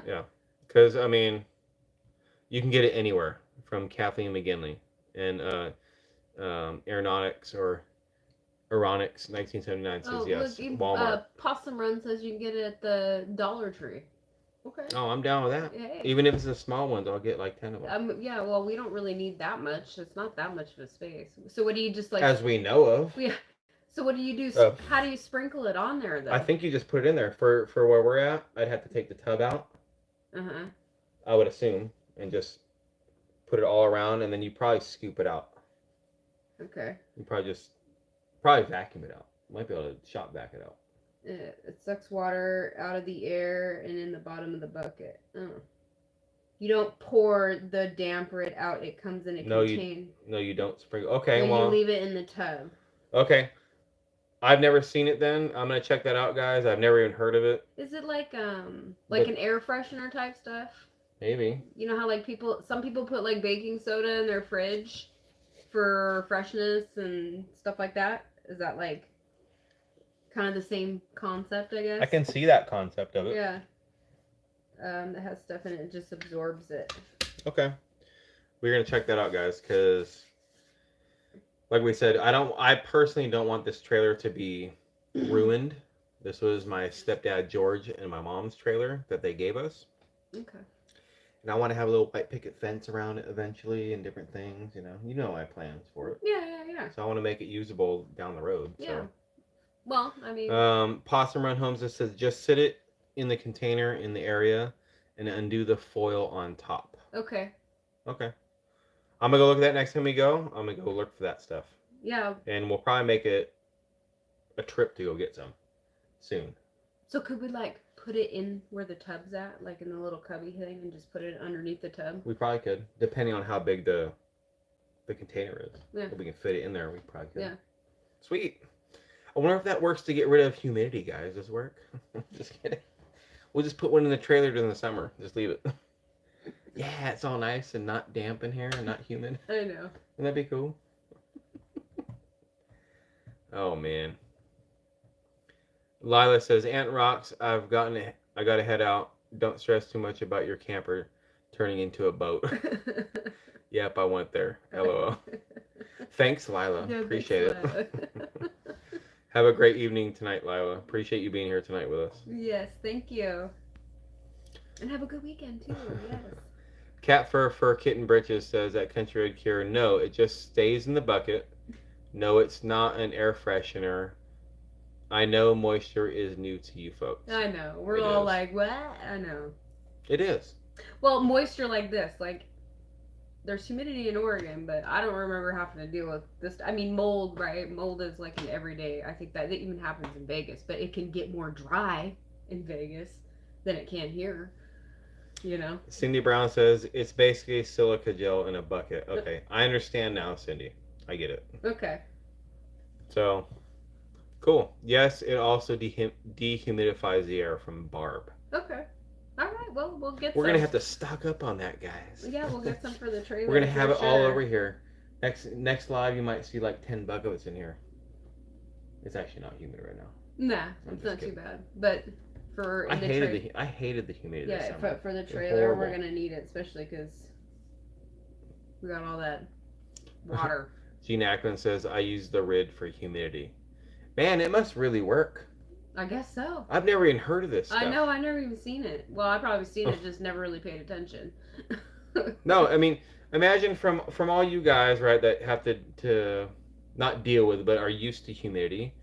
Yeah, because I mean, you can get it anywhere from Kathleen McGinley and Aeronautics or Aeronix 1979 says Oh, yes. look, even, Walmart. Possum Run says you can get it at the Dollar Tree. Okay. Oh, I'm down with that. Hey. Even if it's the small ones, I'll get like 10 of them. Yeah, well, we don't really need that much. It's not that much of a space. So what do you just like? As we know of. Yeah. So what do you do? How do you sprinkle it on there though? I think you just put it in there. For where we're at, I'd have to take the tub out. I would assume, and just put it all around, and then you probably scoop it out. Okay. You probably vacuum it out. Might be able to shop vac it out. It sucks water out of the air and in the bottom of the bucket. Oh. You don't pour the damper it out. It comes in a container. No, you don't sprinkle. Okay, or well. you leave it in the tub. Okay. I've never seen it then. I'm going to check that out, guys. I've never even heard of it. Is it like an air freshener type stuff? Maybe. You know how like some people put like baking soda in their fridge for freshness and stuff like that? Is that like kind of the same concept, I guess? I can see that concept of it. Yeah. That has stuff in it. It just absorbs it. Okay. We're going to check that out, guys, because like we said, I personally don't want this trailer to be ruined. This was my stepdad George and my mom's trailer that they gave us. Okay. And I want to have a little white picket fence around it eventually and different things, You know my plans for it. Yeah. So I want to make it usable down the road. Yeah. So. Well, I mean. Possum Run Homes, it says just sit it in the container in the area and undo the foil on top. Okay. Okay. I'm going to go look at that next time we go. I'm going to go look for that stuff. Yeah. And we'll probably make it a trip to go get some soon. So could we like put it in where the tub's at, like in the little cubby thing, and just put it underneath the tub? We probably could, depending on how big the container is. Yeah. If we can fit it in there, we probably could. Yeah. Sweet. I wonder if that works to get rid of humidity, guys. Does it work? Just kidding. We'll just put one in the trailer during the summer. Just leave it. Yeah, it's all nice and not damp in here and not humid. I know. Wouldn't that be cool? Oh, man. Lila says, Aunt Rocks, I got to head out. Don't stress too much about your camper turning into a boat. Yep, I went there. LOL. Thanks, Lila. Yeah, appreciate thanks, it. Lila. Have a great evening tonight, Lila. Appreciate you being here tonight with us. Yes, thank you. And have a good weekend, too. Yes. Cat Fur Kitten Britches says at Country Road Cure, no, it just stays in the bucket. No, it's not an air freshener. I know moisture is new to you folks. I know. We're all like, what? I know. It is. Well, moisture like this, like, there's humidity in Oregon, but I don't remember having to deal with this. I mean, mold, right? Mold is like an everyday. I think that even happens in Vegas, but it can get more dry in Vegas than it can here. Cindy Brown says it's basically silica gel in a bucket. Okay, I understand now, Cindy. I get it. Okay. So, cool. Yes, it also dehumidifies the air from Barb. Okay. All right. Well, we'll get. We're gonna have to stock up on that, guys. Yeah, we'll get some for the trailer. We're gonna have it sure. all over here. Next live, you might see like 10 buckets in here. It's actually not humid right now. Nah, it's not too bad. But for I hated the humidity. Yeah, this summer. for the trailer, we're gonna need it, especially because we got all that water. Gene Ackland says I use the RID for humidity. Man, it must really work. I guess so. I've never even heard of this stuff. I know, I never even seen it. Well, I probably seen it, just never really paid attention. No, I mean, imagine from all you guys, right, that have to not deal with, but are used to humidity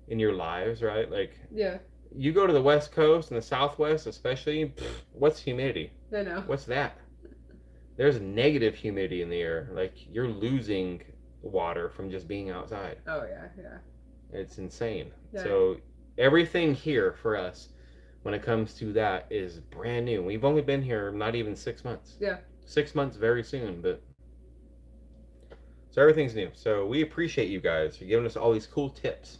in your lives, right? Like, yeah. You go to the West Coast and the Southwest, especially. What's humidity? I know. What's that? There's negative humidity in the air. Like, you're losing water from just being outside. Oh yeah. It's insane. Yeah. So everything here for us, when it comes to that, is brand new. We've only been here not even 6 months. Yeah. 6 months very soon, but so everything's new. So we appreciate you guys for giving us all these cool tips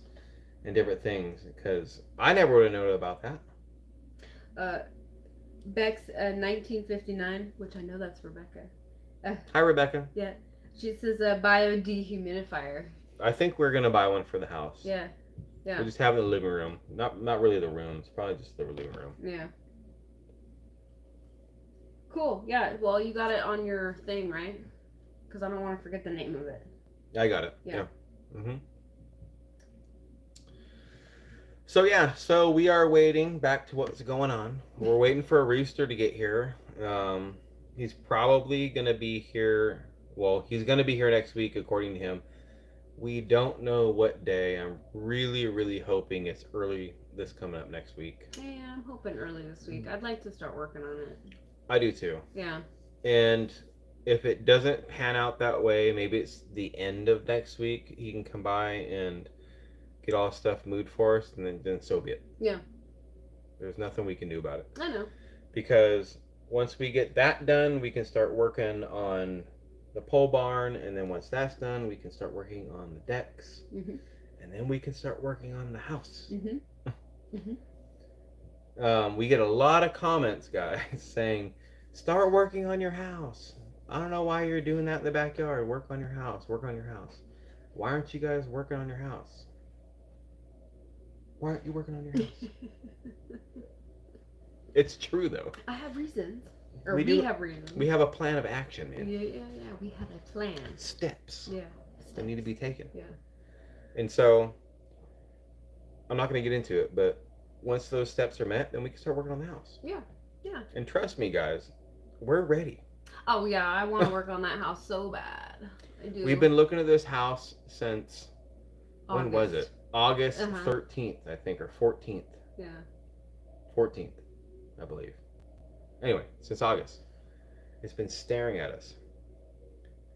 and different things, because I never would have known about that. Bex 1959, which I know that's Rebecca. Hi, Rebecca. Yeah. She says a bio dehumidifier. I think we're gonna buy one for the house. Yeah. Yeah. We'll just have it in the living room. Not really the room. It's probably just the living room. Yeah. Cool. Yeah. Well, you got it on your thing, right? Because I don't want to forget the name of it. I got it. Yeah. Mm-hmm. So we are waiting. Back to what's going on. We're waiting for a rooster to get here. He's probably gonna be here. Well, he's gonna be here next week, according to him. We don't know what day. I'm really, really hoping it's early this coming up next week. Yeah, I'm hoping early this week. I'd like to start working on it. I do too. Yeah. And if it doesn't pan out that way, maybe it's the end of next week. He can come by and get all stuff moved for us, and then so be it. Yeah. There's nothing we can do about it. I know. Because once we get that done, we can start working on the pole barn, and then once that's done, we can start working on the decks, Mm-hmm. and then we can start working on the house. Mm-hmm. We get a lot of comments, guys, saying, "Start working on your house. I don't know why you're doing that in the backyard. Work on your house. Work on your house. Why aren't you guys working on your house? Why aren't you working on your house?" It's true, though. I have reasons. Or We we do- have reasons. We have a plan of action, man. Yeah. We have a plan. Steps Yeah. that need to be taken. Yeah. And so, I'm not going to get into it, but once those steps are met, then we can start working on the house. Yeah. And trust me, guys, we're ready. Oh yeah, I want to work on that house so bad. I do. We've been looking at this house since, when was August. it? August Uh-huh. 13th, I think, or 14th. Yeah. 14th, I believe. Anyway, since August. It's been staring at us.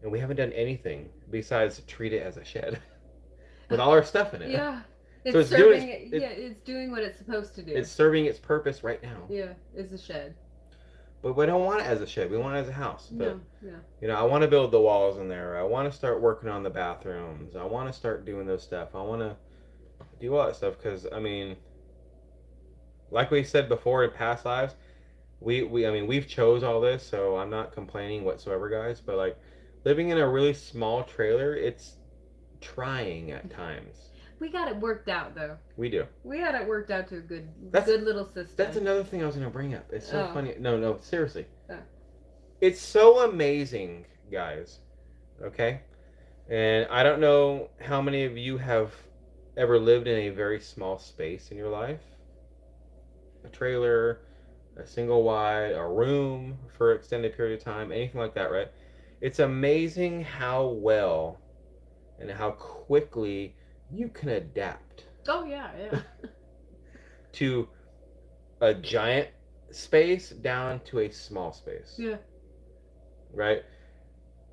And we haven't done anything besides treat it as a shed with all our stuff in it. Yeah. It's So it's serving doing- it's doing what it's supposed to do. It's serving its purpose right now. Yeah, it's a shed. But we don't want it as a shed. We want it as a house. But, No, yeah. you know, I want to build the walls in there. I want to start working on the bathrooms. I want to start doing those stuff. I want to do all that stuff because, I mean, like we said before in past lives, we've chose all this, so I'm not complaining whatsoever, guys. But like living in a really small trailer, it's trying at times. We got it worked out though. We do. We got it worked out to a good That's- good little system. That's another thing I was going to bring up. It's so Oh. funny. No, seriously. Oh. It's so amazing, guys. Okay? And I don't know how many of you have ever lived in a very small space in your life. A trailer, a single wide, a room for an extended period of time, anything like that, right? It's amazing how well and how quickly you can adapt Oh yeah. to a giant space down to a small space. Yeah. Right?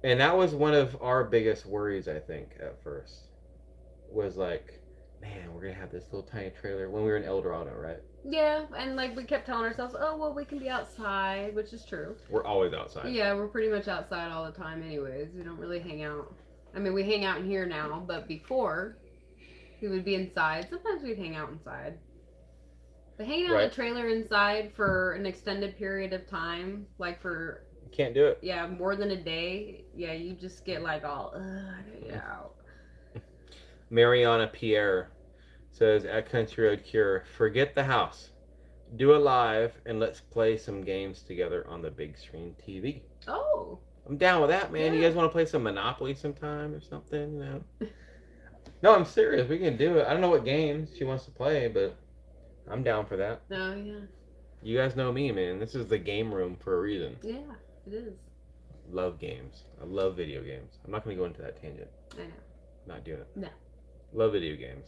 And that was one of our biggest worries, I think, at first. Was like, man, we're going to have this little tiny trailer when we were in El Dorado, right? Yeah, and like we kept telling ourselves, oh well, we can be outside, which is true. We're always outside. Yeah, we're pretty much outside all the time, anyways. We don't really hang out. I mean, we hang out in here now, but before we would be inside. Sometimes we'd hang out inside. But hanging out in Right. a trailer inside for an extended period of time, like for You can't do it. more than a day, you just get like all, I gotta get out. Mariana Pierre says at Country Road Cure, forget the house. Do it live and let's play some games together on the big screen TV. Oh, I'm down with that, man. You Yeah. guys want to play some Monopoly sometime or something, you know? No, I'm serious. We can do it. I don't know what games she wants to play, but I'm down for that. no, yeah, You guys know me, man. This is the game room for a reason. yeah, it is. Love games. I love video games. I'm not going to go into that tangent. I know. Not doing it. No. Love video games.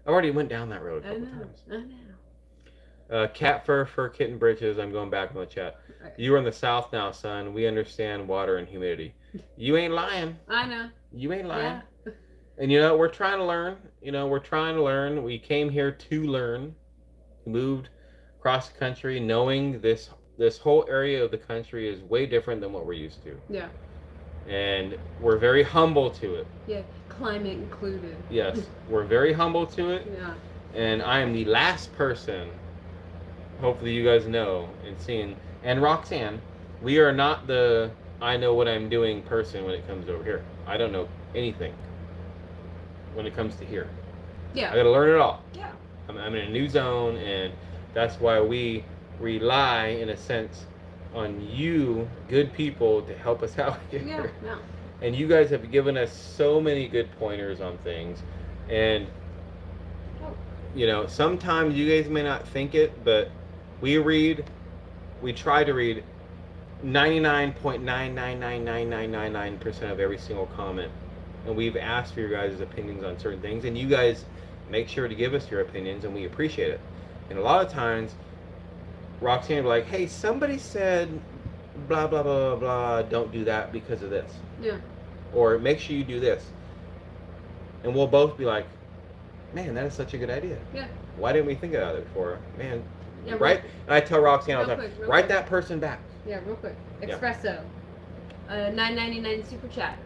I already went down that road a I couple know. times. I know. Cat fur, kitten britches. I'm going back in the chat. Right. You are in the South now, son. We understand water and humidity. You ain't lying. I know. You ain't lying. Yeah. And you know, we're trying to learn. We're trying to learn. We came here to learn. We moved across the country knowing this whole area of the country is way different than what we're used to. Yeah. And we're very humble to it. Yeah. Climate included. Yes, we're very humble to it. Yeah. And I am the last person, hopefully you guys know and seen, and Roxanne, we are not the I know what I'm doing person when it comes over here. I don't know anything when it comes to here. Yeah. I got to learn it all. Yeah. I'm in a new zone, and that's why we rely, in a sense, on you, good people, to help us out here. Yeah. No. And you guys have given us so many good pointers on things. And, you know, sometimes you guys may not think it, but we try to read 99.9999999% of every single comment. And we've asked for your guys' opinions on certain things. And you guys make sure to give us your opinions, and we appreciate it. And a lot of times, Roxanne will be like, hey, somebody said blah, blah, blah, blah, don't do that because of this. Yeah. Or make sure you do this. And we'll both be like, man, that is such a good idea. Yeah. Why didn't we think about it before? Man, Yeah, right? And I tell Roxanne all the real time, quick, write quick. that person back. Yeah, real quick. Yeah. Espresso. $9.99 super chat.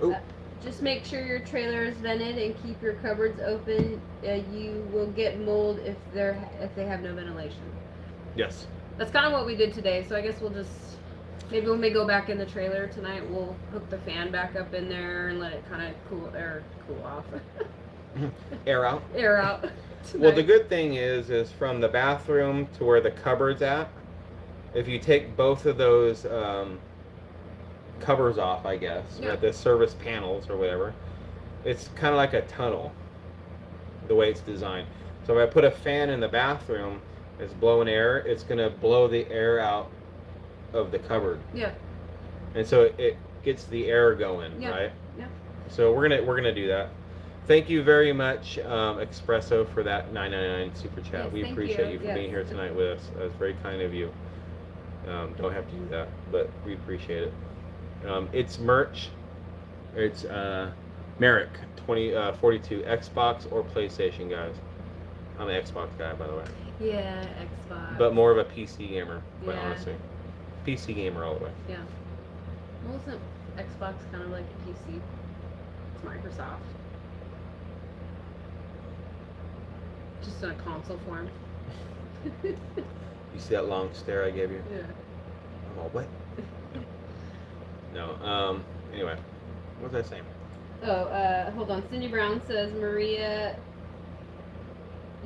Ooh. Just make sure your trailer is vented and keep your cupboards open. You will get mold if they have no ventilation. Yes. That's kind of what we did today. So I guess we'll just maybe when we go back in the trailer tonight, we'll hook the fan back up in there and let it kind of cool off, Air out. air out. Well, the good thing is from the bathroom to where the cupboard's at, if you take both of those covers off, I guess, Yeah. the service panels or whatever, it's kind of like a tunnel, the way it's designed. So if I put a fan in the bathroom, it's blowing air, it's going to blow the air out of the cupboard. Yeah. And so it gets the air going, Yeah. right? Yeah. So we're gonna do that. Thank you very much, Espresso, for that $9.99 super chat. Yes, we thank appreciate you. you for Yes. being here tonight with us. That was very kind of you. Don't have to do that, but we appreciate it. It's merch. It's Merrick 2042 Xbox or PlayStation, guys. I'm an Xbox guy, by the way, Yeah, Xbox. but more of a PC gamer, quite Yeah. honestly. PC gamer all the way. Yeah. Well, isn't Xbox kind of like a PC? It's Microsoft. Just in a console form. You see that long stare I gave you? Yeah. I'm all, what? No. Anyway, what was I saying? Oh, hold on. Cindy Brown says, Maria,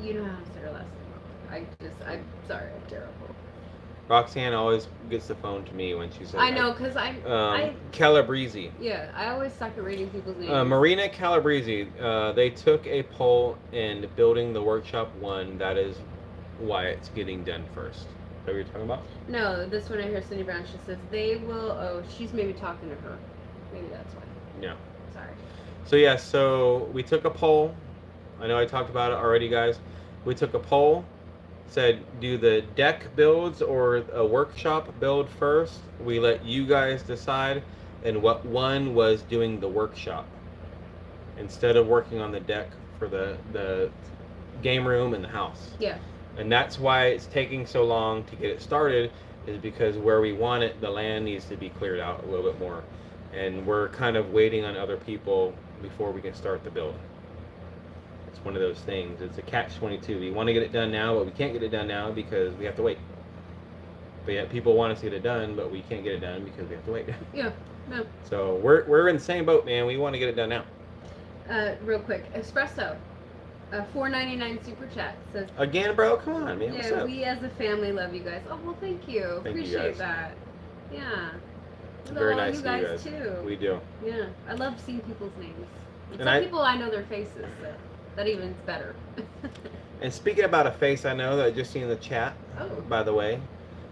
you know how to say her last name. I'm sorry, I'm terrible. Roxanne always gets the phone to me when she says. I know, because Calabrese. yeah, I always suck at reading people's names. Marina Calabrese. They took a poll in building the workshop 1. That is why it's getting done first. Is that what you're talking about? No, this one I hear Cindy Brown. She says they will. Oh, she's maybe talking to her. Maybe that's why. Yeah. Sorry. So yeah, so we took a poll. I know I talked about it already, guys. We took a poll. Said do the deck builds or a workshop build first. We let you guys decide, and what one was doing the workshop instead of working on the deck for the game room and the house. Yeah. And that's why it's taking so long to get it started, is because where we want it, the land needs to be cleared out a little bit more, and we're kind of waiting on other people before we can start the build. It's one of those things. It's a catch-22. We want to get it done now, but we can't get it done now because we have to wait. But yet people want us to get it done, but we can't get it done because we have to wait. Yeah. No. So we're in the same boat, man. We want to get it done now. Real quick, Espresso, $4.99 super chat says. Again, bro, come on, man. What's Yeah, up? we as a family love you guys. Oh well, thank you. Thank you, Appreciate guys. that. Yeah. It's We very love nice you to you guys guys. too. We do. Yeah, I love seeing people's names. And And some people I know their faces, so that even's better. And speaking about a face, I know that I just seen in the chat. Oh. By the way,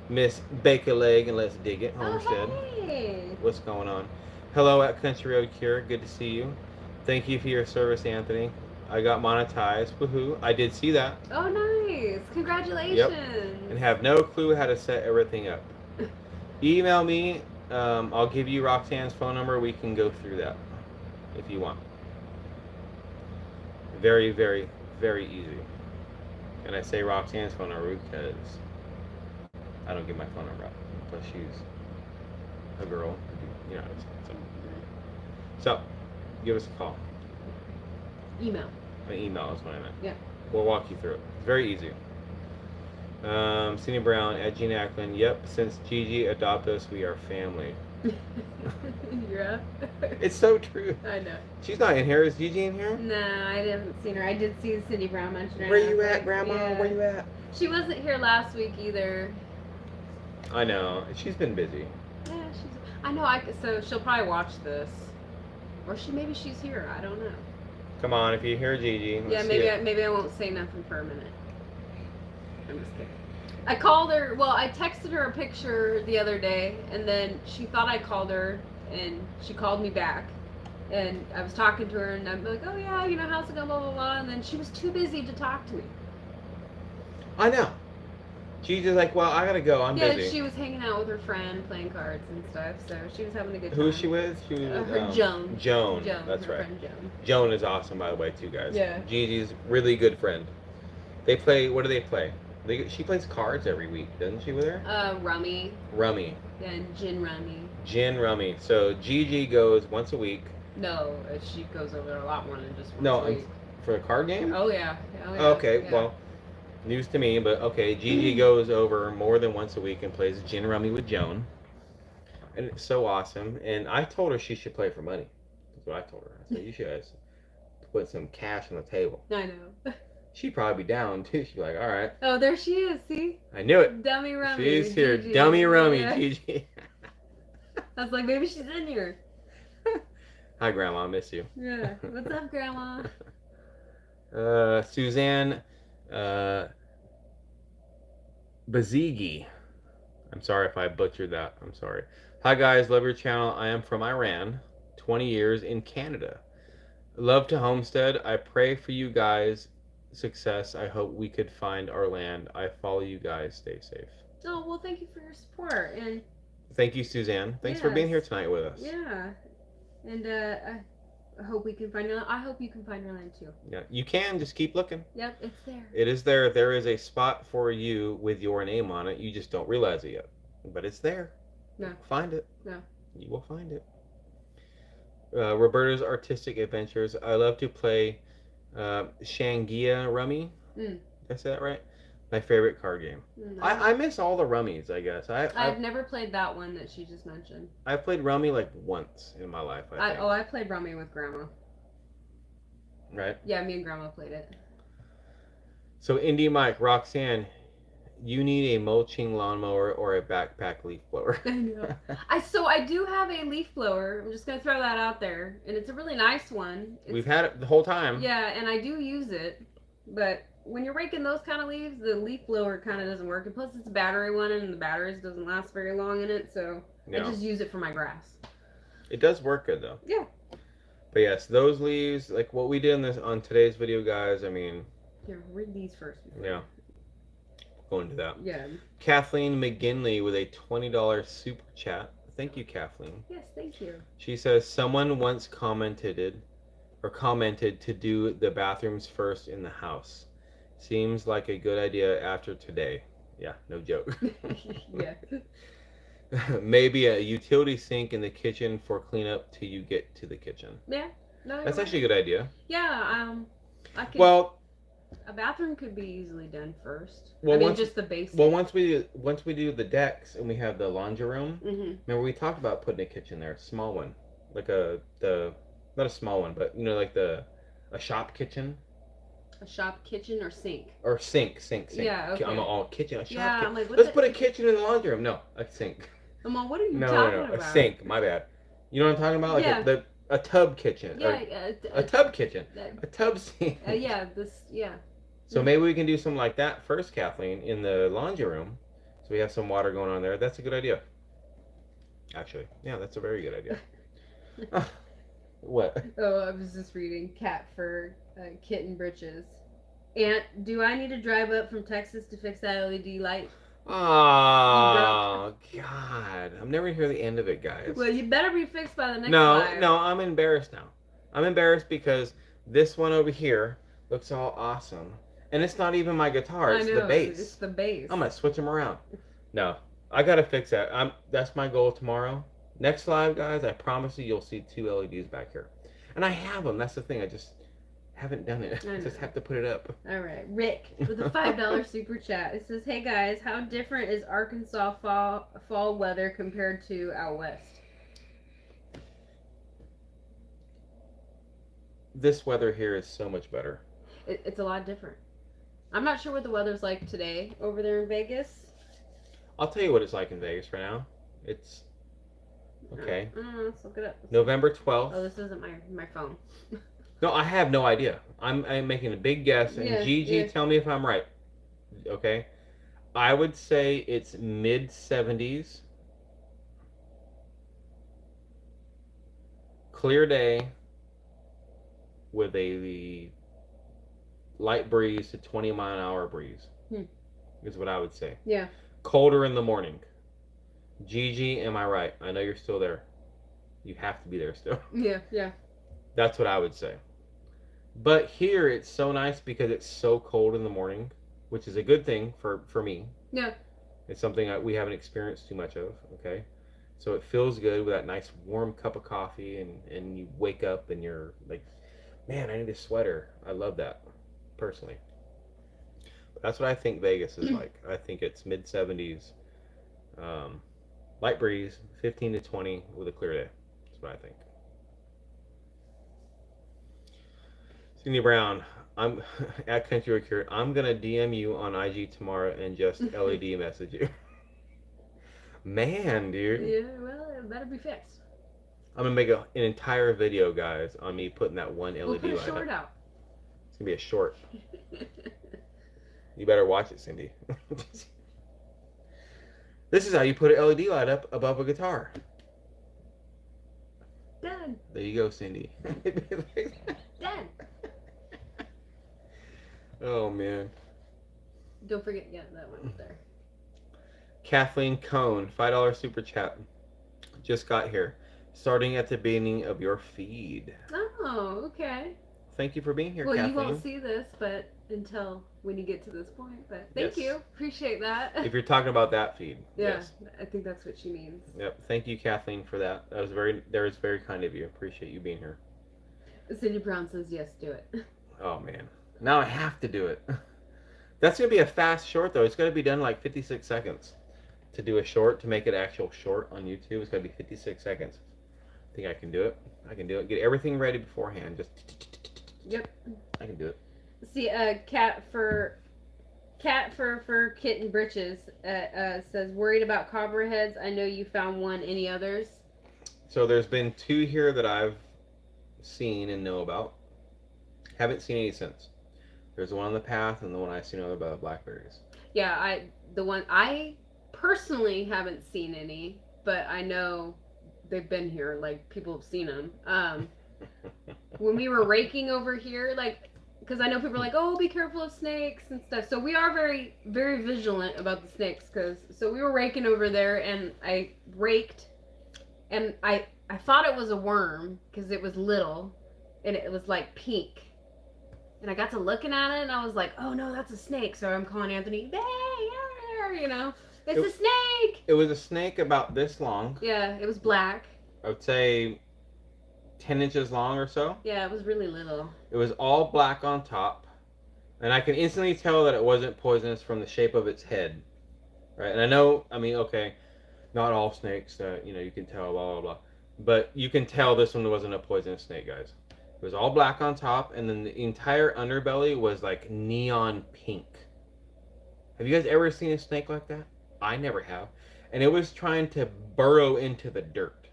Miss Bake a Leg and Let's Dig It Homestead. Oh, hey. What's going on? Hello at Country Road Cure. Good to see you. Thank you for your service, Anthony. I got monetized. Woohoo! I did see that. Oh, nice! Congratulations. And have no clue how to set everything up. Email me. I'll give you Roxanne's phone number. We can go through that if you want. Very, very, very easy. And I say Roxanne's phone number because I don't give my phone number out. Plus she's a girl. You know, so give us a call. Email. An email is what I meant. Yeah. We'll walk you through it. It's very easy. Cindy Brown at Gina Ackland. Yep, since Gigi adopted us, we are family. You're up. It's so true. I know. She's not in here. Is Gigi in here? No, I haven't seen her. I did see Cindy Brown mention her. Where and I you was at, like, Grandma? yeah. Where you at? She wasn't here last week either. I know. She's been busy. Yeah, I know. So she'll probably watch this, or maybe she's here. I don't know. Come on, if you hear Gigi. Yeah, maybe I won't say nothing for a minute. I'm just kidding. I called her. Well, I texted her a picture the other day, and then she thought I called her, and she called me back. And I was talking to her, and I'm like, oh yeah, how's it going, blah, blah, blah. And then she was too busy to talk to me. I know. She's just like, well, I gotta go. I'm busy. Yeah, she was hanging out with her friend, playing cards and stuff, so she was having a good time. Who is she with? She was her Joan. Joan. That's her right. Friend Joan. Joan is awesome, by the way, too, guys. Yeah. Gigi's really good friend. They play. What do they play? She plays cards every week, doesn't she? With her. Rummy. Rummy. Yeah, and gin rummy. Gin rummy. So Gigi goes once a week. No, she goes over there a lot more than just once a week. For a card game. Oh yeah. Okay, yeah. well, news to me, but okay. Gigi goes over more than once a week and plays gin rummy with Joan, and it's so awesome. And I told her she should play for money. That's what I told her. I said you should put some cash on the table. I know. She'd probably be down too. She'd be like, all right. Oh, there she is. See? I knew it. Dummy rummy. She's here. Gigi. Dummy rummy, Yeah. Gigi. I was like, maybe she's in here. Hi, Grandma. I miss you. Yeah. What's up, Grandma? Suzanne Bazigi. I'm sorry if I butchered that. I'm sorry. Hi, guys. Love your channel. I am from Iran. 20 years in Canada. Love to homestead. I pray for you guys' success. I hope we could find our land. I follow you guys. Stay safe. Oh, well, thank you for your support. And thank you, Suzanne. Thanks for being here tonight with us. Yeah. And I hope we can find your land. I hope you can find your land too. Yeah, you can. Just keep looking. Yep, it's there. It is there. There is a spot for you with your name on it. You just don't realize it yet. But it's there. No. Find it. No. You will find it. Roberta's Artistic Adventures. I love to play Shangia Rummy. Did I say that right? My favorite card game. I miss all the rummies, I guess. I've never played that one that she just mentioned. I've played rummy like once in my life, I think. I played rummy with Grandma. Right? Yeah, me and Grandma played it. So, Indie Mike, Roxanne, you need a mulching lawnmower or a backpack leaf blower. I know. I do have a leaf blower. I'm just going to throw that out there. And it's a really nice one. We've had it the whole time. Yeah, and I do use it. But when you're raking those kind of leaves, the leaf blower kind of doesn't work. And plus, it's a battery one, and the batteries doesn't last very long in it. So I just use it for my grass. It does work good, though. Yeah. But yes, those leaves, like what we did on today's video, guys, I mean... Here, read these first. Yeah. Go into that. Yeah. Kathleen McGinley with a $20 super chat. Thank you, Kathleen. Yes, thank you. She says, someone once commented to do the bathrooms first in the house. Seems like a good idea after today. Yeah, no joke. Yeah. Maybe a utility sink in the kitchen for cleanup till you get to the kitchen. Yeah. No, that's actually a good idea. Yeah. I could, a bathroom could be easily done first. Well, just the basics. Well, once we do the decks and we have the laundry room. Mm-hmm. Remember we talked about putting a kitchen there, a small one, like not a small one, but like a shop kitchen. A shop kitchen or sink? Or sink. Yeah, okay. I'm all kitchen, a shop yeah, kitchen. I'm like, let's put a kitchen in the laundry room. No, a sink. I'm all, what are you talking about? A sink. My bad. You know what I'm talking about? Like a tub kitchen. Yeah, a tub kitchen. A tub sink. Yeah. So maybe we can do something like that first, Kathleen, in the laundry room. So we have some water going on there. That's a good idea. Actually, yeah, that's a very good idea. What? Oh, I was just reading cat for kitten britches. Aunt, do I need to drive up from Texas to fix that LED light? Oh, God. I'm never hear the end of it, guys. Well, you better be fixed by the next live. No, I'm embarrassed now. I'm embarrassed because this one over here looks all awesome. And it's not even my guitar. It's the bass. It's the bass. I'm going to switch them around. No, I got to fix that. That's my goal tomorrow. Next live, guys, I promise you'll see 2 LEDs back here. And I have them. That's the thing. I just haven't done it. I just have to put it up. All right. Rick with a $5 super chat. It says, hey, guys, how different is Arkansas fall weather compared to out west? this weather here is so much better. It's a lot different. I'm not sure what the weather's like today over there in Vegas. I'll tell you what it's like in Vegas right now. It's okay. I don't know. Let's look it up. November Oh, 12th. this isn't my phone. No, I have no idea. I'm making a big guess, and Yeah, Gigi, yeah. tell me if I'm right. Okay, I would say it's mid 70s, clear day with a light breeze to 20-mile-an-hour breeze. Is what I would say. Yeah. Colder in the morning. Gigi, am I right? I know you're still there. You have to be there still. Yeah, yeah. That's what I would say. But here it's so nice because it's so cold in the morning, which is a good thing for me. Yeah. It's something that we haven't experienced too much of, okay? So it feels good with that nice warm cup of coffee, and you wake up and you're like, man, I need a sweater. I love that, personally. But that's what I think Vegas is like. I think it's mid 70s, light breeze, 15 to 20 with a clear day. That's what I think. Cindy Brown, I'm at Country Roadcure. I'm gonna DM you on IG tomorrow and just LED message you. Man, dude. Yeah, well, it better be fixed. I'm gonna make an entire video, guys, on me putting that one LED We'll put a light short up. out. It's gonna be a short. You better watch it, Cindy. This is how you put an LED light up above a guitar. Done. There you go, Cindy. Done. Oh man. Don't forget, yeah, that one there. Kathleen Cohn, $5 super chat. Just got here. Starting at the beginning of your feed. Oh, okay. Thank you for being here, Well, Kathleen. you won't see this, but until when you get to this point. But thank Yes. you. Appreciate that. If you're talking about that feed. Yeah, Yes. I think that's what she means. Yep. Thank you, Kathleen, for that. That was very kind of you. Appreciate you being here. Cindy Brown says yes, do it. Oh man. Now I have to do it. That's gonna be a fast short though. It's gonna be done in like 56 seconds. To do a short, to make it actual short on YouTube, it's gonna be 56 seconds. I think I can do it. I can do it. Get everything ready beforehand. Just Yep. I can do it. See, cat for kitten britches says worried about copperheads. I know you found one. Any others? So there's been 2 here that I've seen and know about. Haven't seen any since. There's the one on the path and the one I seen over by the blackberries. Yeah, I personally haven't seen any, but I know they've been here. Like people have seen them. When we were raking over here, like, because I know people are like, oh, be careful of snakes and stuff. So we are very, very vigilant about the snakes. So we were raking over there, and I raked, and I thought it was a worm because it was little, and it was like pink. And I got to looking at it, and I was like, oh no, that's a snake. So I'm calling Anthony, hey, you know, it's a snake. It was a snake about this long. Yeah, it was black. I would say 10 inches long or so. Yeah, it was really little. It was all black on top. And I can instantly tell that it wasn't poisonous from the shape of its head. Right? And I know, I mean, okay, not all snakes, you can tell, blah, blah, blah. But you can tell this one wasn't a poisonous snake, guys. It was all black on top, and then the entire underbelly was like neon pink. Have you guys ever seen a snake like that? I never have. And it was trying to burrow into the dirt.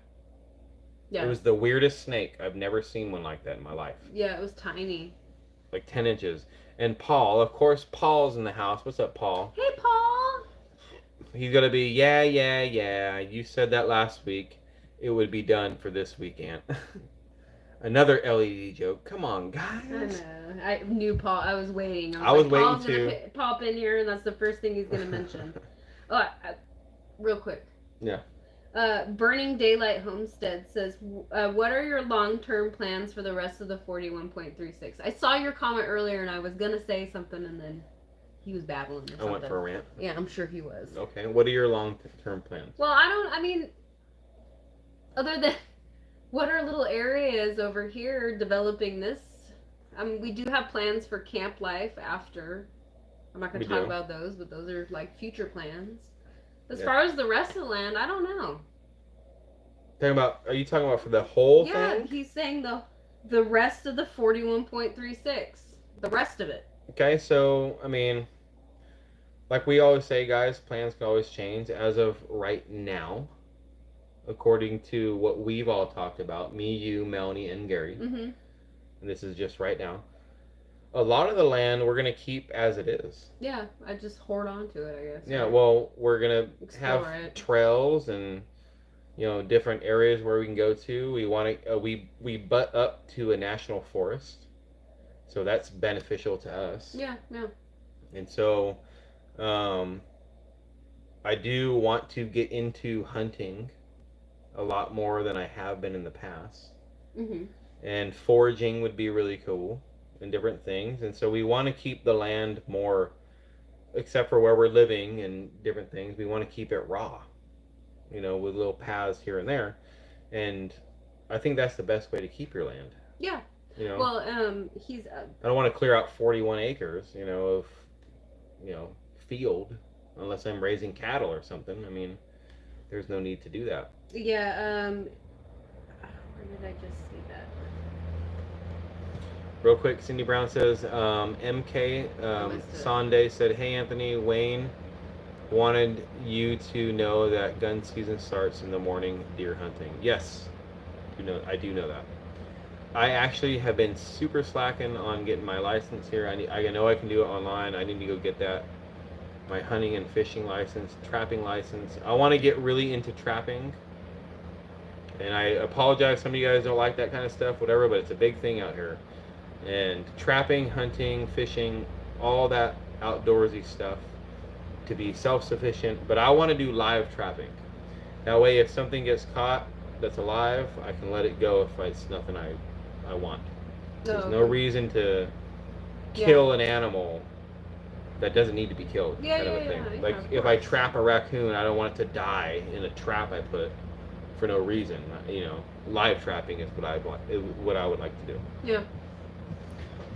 Yeah. It was the weirdest snake. I've never seen one like that in my life. Yeah, it was tiny. Like 10 inches. And Paul, of course, Paul's in the house. What's up, Paul? Hey, Paul. He's going to be, yeah. You said that last week. It would be done for this weekend. Another LED joke. Come on, guys. I know. I knew Paul. I was waiting. I was like, waiting Paul's too. Gonna pop in here, and that's the first thing he's gonna mention. Oh, real quick. Yeah. Burning Daylight Homestead says, "What are your long-term plans for the rest of the 41.36?" I saw your comment earlier, and I was gonna say something, and then he was babbling or something. I went for a rant. Yeah, I'm sure he was. Okay. What are your long-term plans? Well, I mean, other than what are little areas over here developing this? We do have plans for camp life after. I'm not going to talk about those, but those are like future plans. As far as the rest of the land, I don't know. Are you talking about for the whole thing? Yeah, he's saying The rest of the 41.36. The rest of it. Okay, so I mean, like we always say, guys, plans can always change. As of right now, according to what we've all talked about, me, you, Melanie, and Gary, Mm-hmm. and this is just right now, a lot of the land we're gonna keep as it is. Yeah, I just hoard onto it, I guess. Yeah, right? well, we're gonna Explore have it. trails and different areas where we can go to. We want to we butt up to a national forest, so that's beneficial to us. Yeah, yeah. And so, um, I do want to get into hunting a lot more than I have been in the past. Mm-hmm. And foraging would be really cool and different things. And so we want to keep the land more, except for where we're living and different things, we want to keep it raw, with little paths here and there. And I think that's the best way to keep your land. Yeah. You know, Well, he's. I don't want to clear out 41 acres, of, field, unless I'm raising cattle or something. I mean, there's no need to do that. Yeah. Where did I just see that? Real quick, Cindy Brown says, MK Sunday said, "Hey Anthony, Wayne wanted you to know that gun season starts in the morning deer hunting." Yes, I do know that. I actually have been super slacking on getting my license here. I know I can do it online. I need to go get that. My hunting and fishing license, trapping license. I want to get really into trapping. And I apologize, some of you guys don't like that kind of stuff, whatever, but it's a big thing out here. And trapping, hunting, fishing, all that outdoorsy stuff to be self-sufficient. But I want to do live trapping. That way, if something gets caught that's alive, I can let it go if it's nothing I want. There's no reason to kill an animal that doesn't need to be killed, kind of a thing. Yeah, like if I trap a raccoon, I don't want it to die in a trap I put for no reason. Live trapping is what I would like to do. Yeah.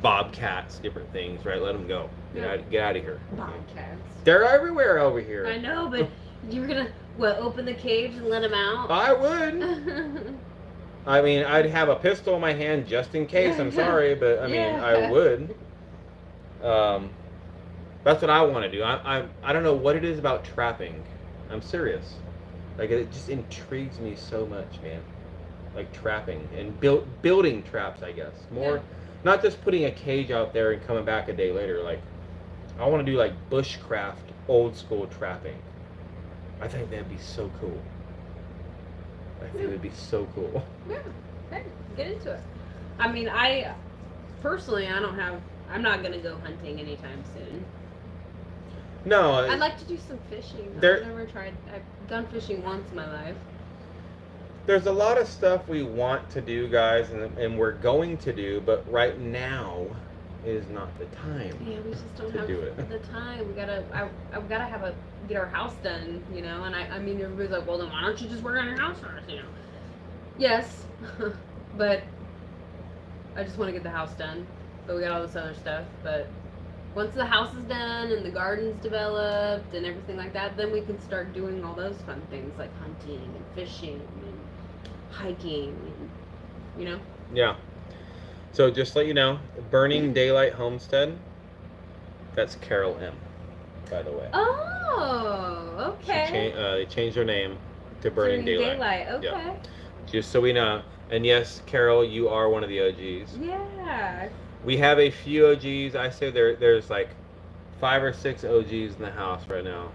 Bobcats, different things, right? Let them go. Get out of here. Bobcats. They're everywhere over here. I know, but you're gonna open the cage and let them out? I would. I mean, I'd have a pistol in my hand just in case. I'm sorry, but I mean, I would. That's what I want to do. I don't know what it is about trapping. I'm serious. Like, it just intrigues me so much, man. Like trapping and building traps, I guess. More, not just putting a cage out there and coming back a day later. Like, I want to do like bushcraft, old school trapping. I think that'd be so cool. I think it would be so cool. Yeah. Hey, get into it. I mean, personally, I'm not gonna go hunting anytime soon. No. I'd like to do some fishing. I've never tried. I've gone fishing once in my life. There's a lot of stuff we want to do, guys, and we're going to do, but right now is not the time. Yeah, we just don't have the time. I've gotta get our house done, And I mean, everybody's like, well, then why don't you just work on your house first, Yes, but I just want to get the house done. But we got all this other stuff. But once the house is done and the garden's developed and everything like that, then we can start doing all those fun things like hunting and fishing and hiking, and, Yeah. So just let you know, Burning Daylight Homestead, that's Carol M, by the way. Oh, okay. They changed their name to Burning Daylight. Okay. Yeah. Just so we know. And yes, Carol, you are one of the OGs. Yeah. We have a few OGs. I say there's like 5 or 6 OGs in the house right now.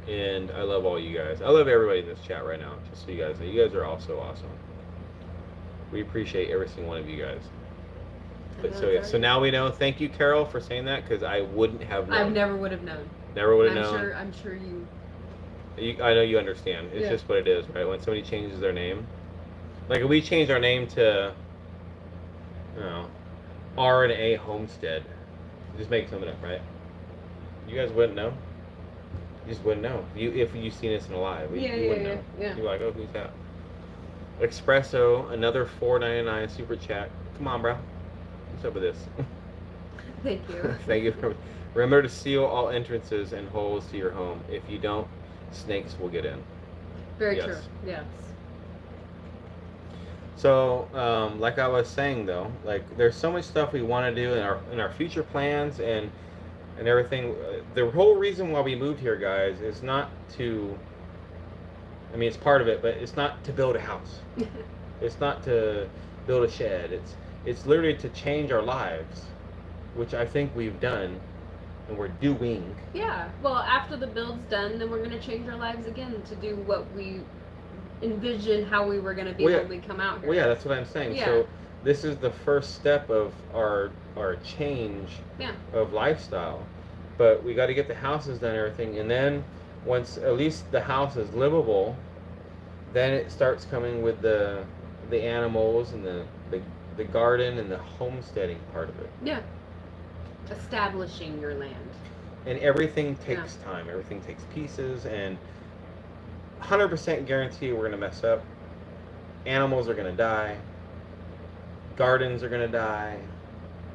And I love all you guys. I love everybody in this chat right now, just so you guys know. You guys are all so awesome. We appreciate every single one of you guys. But so now we know. Thank you, Carol, for saying that, because I wouldn't have known. I never would have known. Never would have known. I'm sure you. I know you understand. It's just what it is, right? When somebody changes their name. Like if we change our name to, R&A Homestead. Just make something up, right? You guys wouldn't know. You just wouldn't know. If you seen us in a live, you wouldn't know. Yeah. You're like, oh, who's that? Espresso, another $4.99 super chat. Come on, bro. What's up with this? Thank you. Thank you. Remember to seal all entrances and holes to your home. If you don't, snakes will get in. Very true. Yes. So, like I was saying though, like there's so much stuff we want to do in our future plans and everything. The whole reason why we moved here, guys, is not to. I mean, it's part of it, but it's not to build a house. It's not to build a shed. It's literally to change our lives, which I think we've done, and we're doing. Yeah. Well, after the build's done, then we're gonna change our lives again to do what we envisioned how we were gonna be Well, yeah. when we come out here. Well, yeah, that's what I'm saying. Yeah. So this is the first step of our change Yeah. of lifestyle. But we got to get the houses done and everything, and then once at least the house is livable, then it starts coming with the animals and the garden and the homesteading part of it. Yeah. Establishing your land. And everything takes time. Everything takes pieces, and 100% guarantee we're gonna mess up. Animals are gonna die. Gardens are gonna die.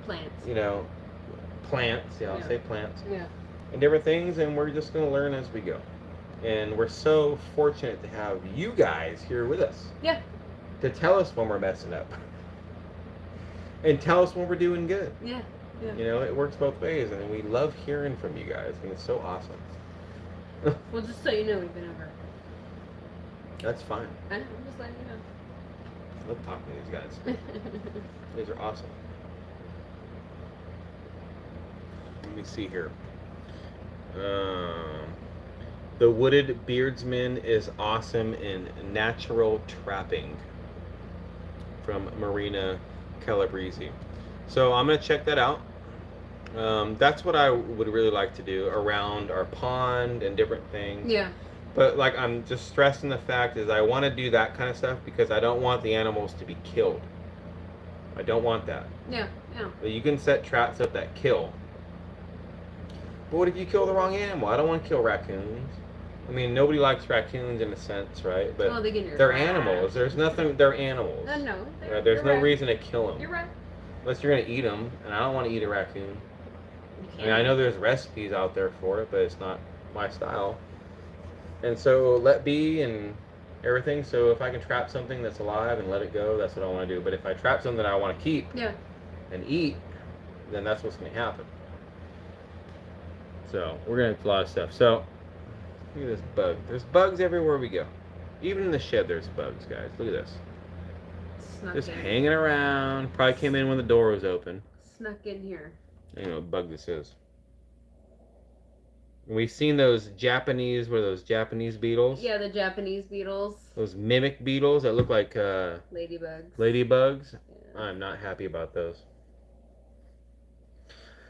Plants. You know, plants. Yeah, I'll say plants. Yeah. And different things, and we're just gonna learn as we go. And we're so fortunate to have you guys here with us. Yeah. To tell us when we're messing up. And tell us when we're doing good. Yeah. Yeah. You know, it works both ways, and we love hearing from you guys, and it's so awesome. Well, just so you know, we've been over. That's fine. I know, I'm just letting you know. I love talking to these guys. These are awesome. Let me see here. The Wooded Beardsman is awesome in natural trapping from Marina Calabrese. So I'm going to check that out. That's what I would really like to do around our pond and different things. Yeah. But like I'm just stressing the fact is I want to do that kind of stuff because I don't want the animals to be killed. I don't want that. Yeah. Yeah. But you can set traps up that kill. But what if you kill the wrong animal? I don't want to kill raccoons. I mean, nobody likes raccoons in a sense, right? But well, they get your they're trash. animals. There's nothing. They're animals. No. There's no right. reason to kill them. You're right. Unless you're gonna eat them, and I don't want to eat a raccoon. You I mean, I know there's recipes out there for it, but it's not my style. And so let be and everything. So if I can trap something that's alive and let it go, that's what I want to do. But if I trap something I want to keep and eat, then that's what's going to happen. So we're going to have a lot of stuff. So look at this bug. There's bugs everywhere we go. Even in the shed there's bugs, guys. Look at this. Snuck Just in. hanging around. Probably came in when the door was open. Snuck in here. I don't know what bug this is. We've seen those Japanese, what are those, Japanese beetles? Yeah, the Japanese beetles. Those mimic beetles that look like Ladybugs. ladybugs. Yeah. I'm not happy about those.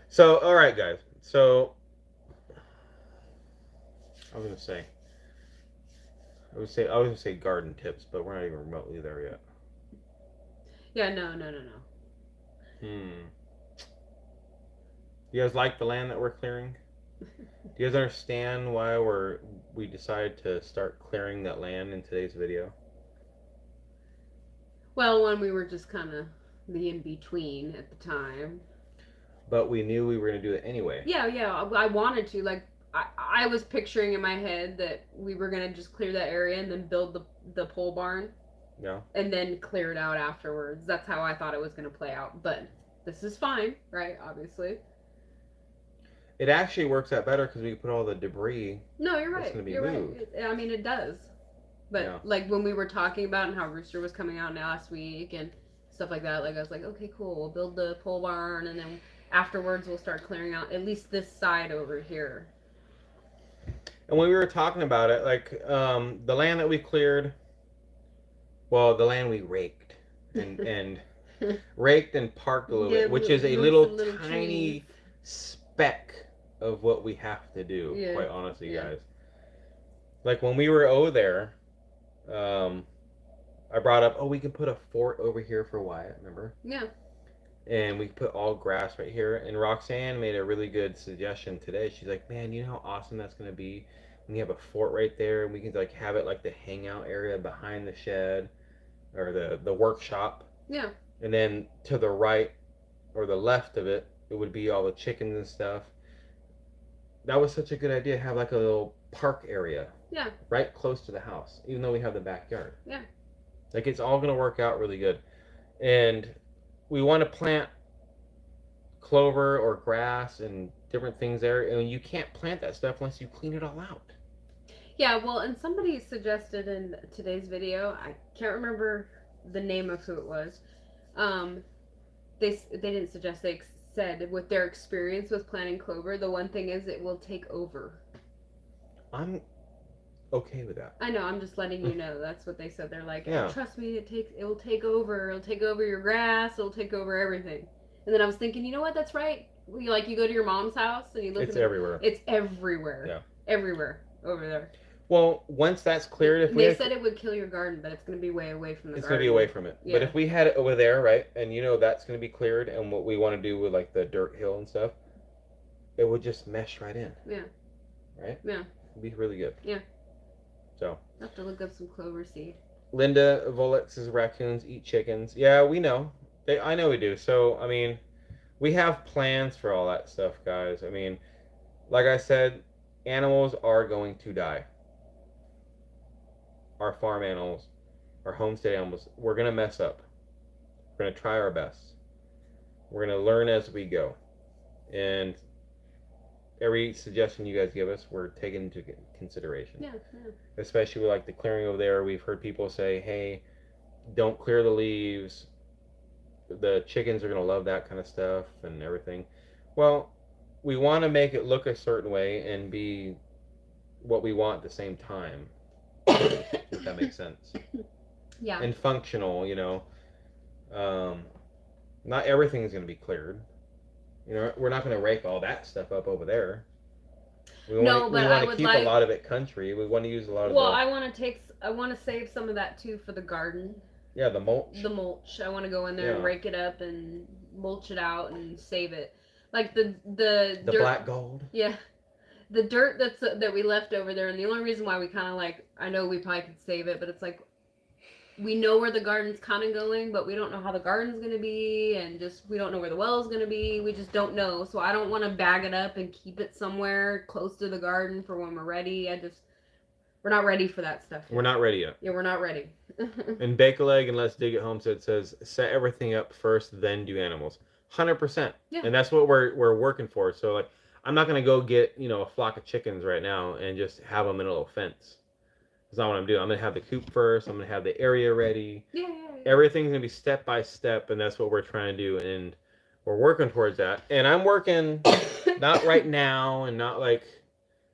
So, all right, guys. So, I was gonna say garden tips, but we're not even remotely there yet. Yeah, no. You guys like the land that we're clearing? Do you guys understand why we decided to start clearing that land in today's video? Well, when we were just kind of the in-between at the time. But we knew we were going to do it anyway. Yeah, I wanted to. Like, I was picturing in my head that we were going to just clear that area and then build the pole barn. Yeah. And then clear it out afterwards. That's how I thought it was going to play out. But this is fine, right? Obviously. It actually works out better because we can put all the debris. No, you're right. That's gonna be You're moved. right. I mean, it does. But Yeah. like when we were talking about and how Rooster was coming out last week and stuff like that, like I was like, okay, cool. We'll build the pole barn and then afterwards we'll start clearing out at least this side over here. And when we were talking about it, like the land that we cleared, well, the land we raked and raked and parked a little bit, which is a little tiny trees. speck of what we have to do, Yeah. quite honestly, Yeah. guys. Like when we were over there, I brought up, we could put a fort over here for Wyatt, remember? Yeah. And we put all grass right here. And Roxanne made a really good suggestion today. She's like, man, you know how awesome that's going to be when you have a fort right there and we can like have it like the hangout area behind the shed or the workshop. Yeah. And then to the right or the left of it, it would be all the chickens and stuff. That was such a good idea. Have like a little park area. Yeah. Right close to the house, even though we have the backyard. Yeah. Like, it's all going to work out really good. And we want to plant clover or grass and different things there. And you can't plant that stuff unless you clean it all out. Yeah, well, and somebody suggested in today's video, I can't remember the name of who it was. Um, they didn't suggest, they said with their experience with planting clover, the one thing is it will take over. I'm okay with that. I know, I'm just letting you know. That's what they said. They're like, Yeah. trust me, it will take over. It'll take over your grass. It'll take over everything. And then I was thinking, you know what? That's right. You go to your mom's house and you look. It's everywhere. It's everywhere. Yeah. Everywhere over there. Well, once that's cleared, they said it would kill your garden, but it's going to be way away from the garden. It's going to be away from it. Yeah. But if we had it over there, right, and that's going to be cleared, and what we want to do with like the dirt hill and stuff, it would just mesh right in. Yeah. Right? Yeah. It'd be really good. Yeah. So. I have to look up some clover seed. Linda Volex's raccoons eat chickens. Yeah, we know. I know we do. So, I mean, we have plans for all that stuff, guys. I mean, like I said, animals are going to die. Our farm animals, our homestead animals, we're going to mess up. We're going to try our best. We're going to learn as we go. And every suggestion you guys give us, we're taking into consideration. Yeah. Especially with like the clearing over there. We've heard people say, hey, don't clear the leaves. The chickens are going to love that kind of stuff and everything. Well, we want to make it look a certain way and be what we want at the same time. If that makes sense. Yeah. And functional, not everything's going to be cleared. We're not going to rake all that stuff up over there. We want to keep a lot of it country. We want to use a lot of. Well, I want to save some of that too for the garden. Yeah, the mulch. The mulch. I want to go in there and rake it up and mulch it out and save it. Like the dirt, black gold. Yeah. The dirt that we left over there, and the only reason why we kind of I know we probably could save it, but it's like we know where the garden's kind of going, but we don't know how the garden's going to be, and we don't know where the well's going to be. We just don't know. So I don't want to bag it up and keep it somewhere close to the garden for when we're ready. We're not ready for that stuff yet. We're not ready yet. Yeah, we're not ready. And Bake a Leg and Let's Dig It Home says set everything up first, then do animals. 100%. Yeah. And that's what we're working for. So like, I'm not going to go get, a flock of chickens right now and just have them in a little fence. That's not what I'm doing. I'm going to have the coop first. I'm going to have the area ready. Yeah. Everything's going to be step by step, and that's what we're trying to do. And we're working towards that. And I'm working not right now and not like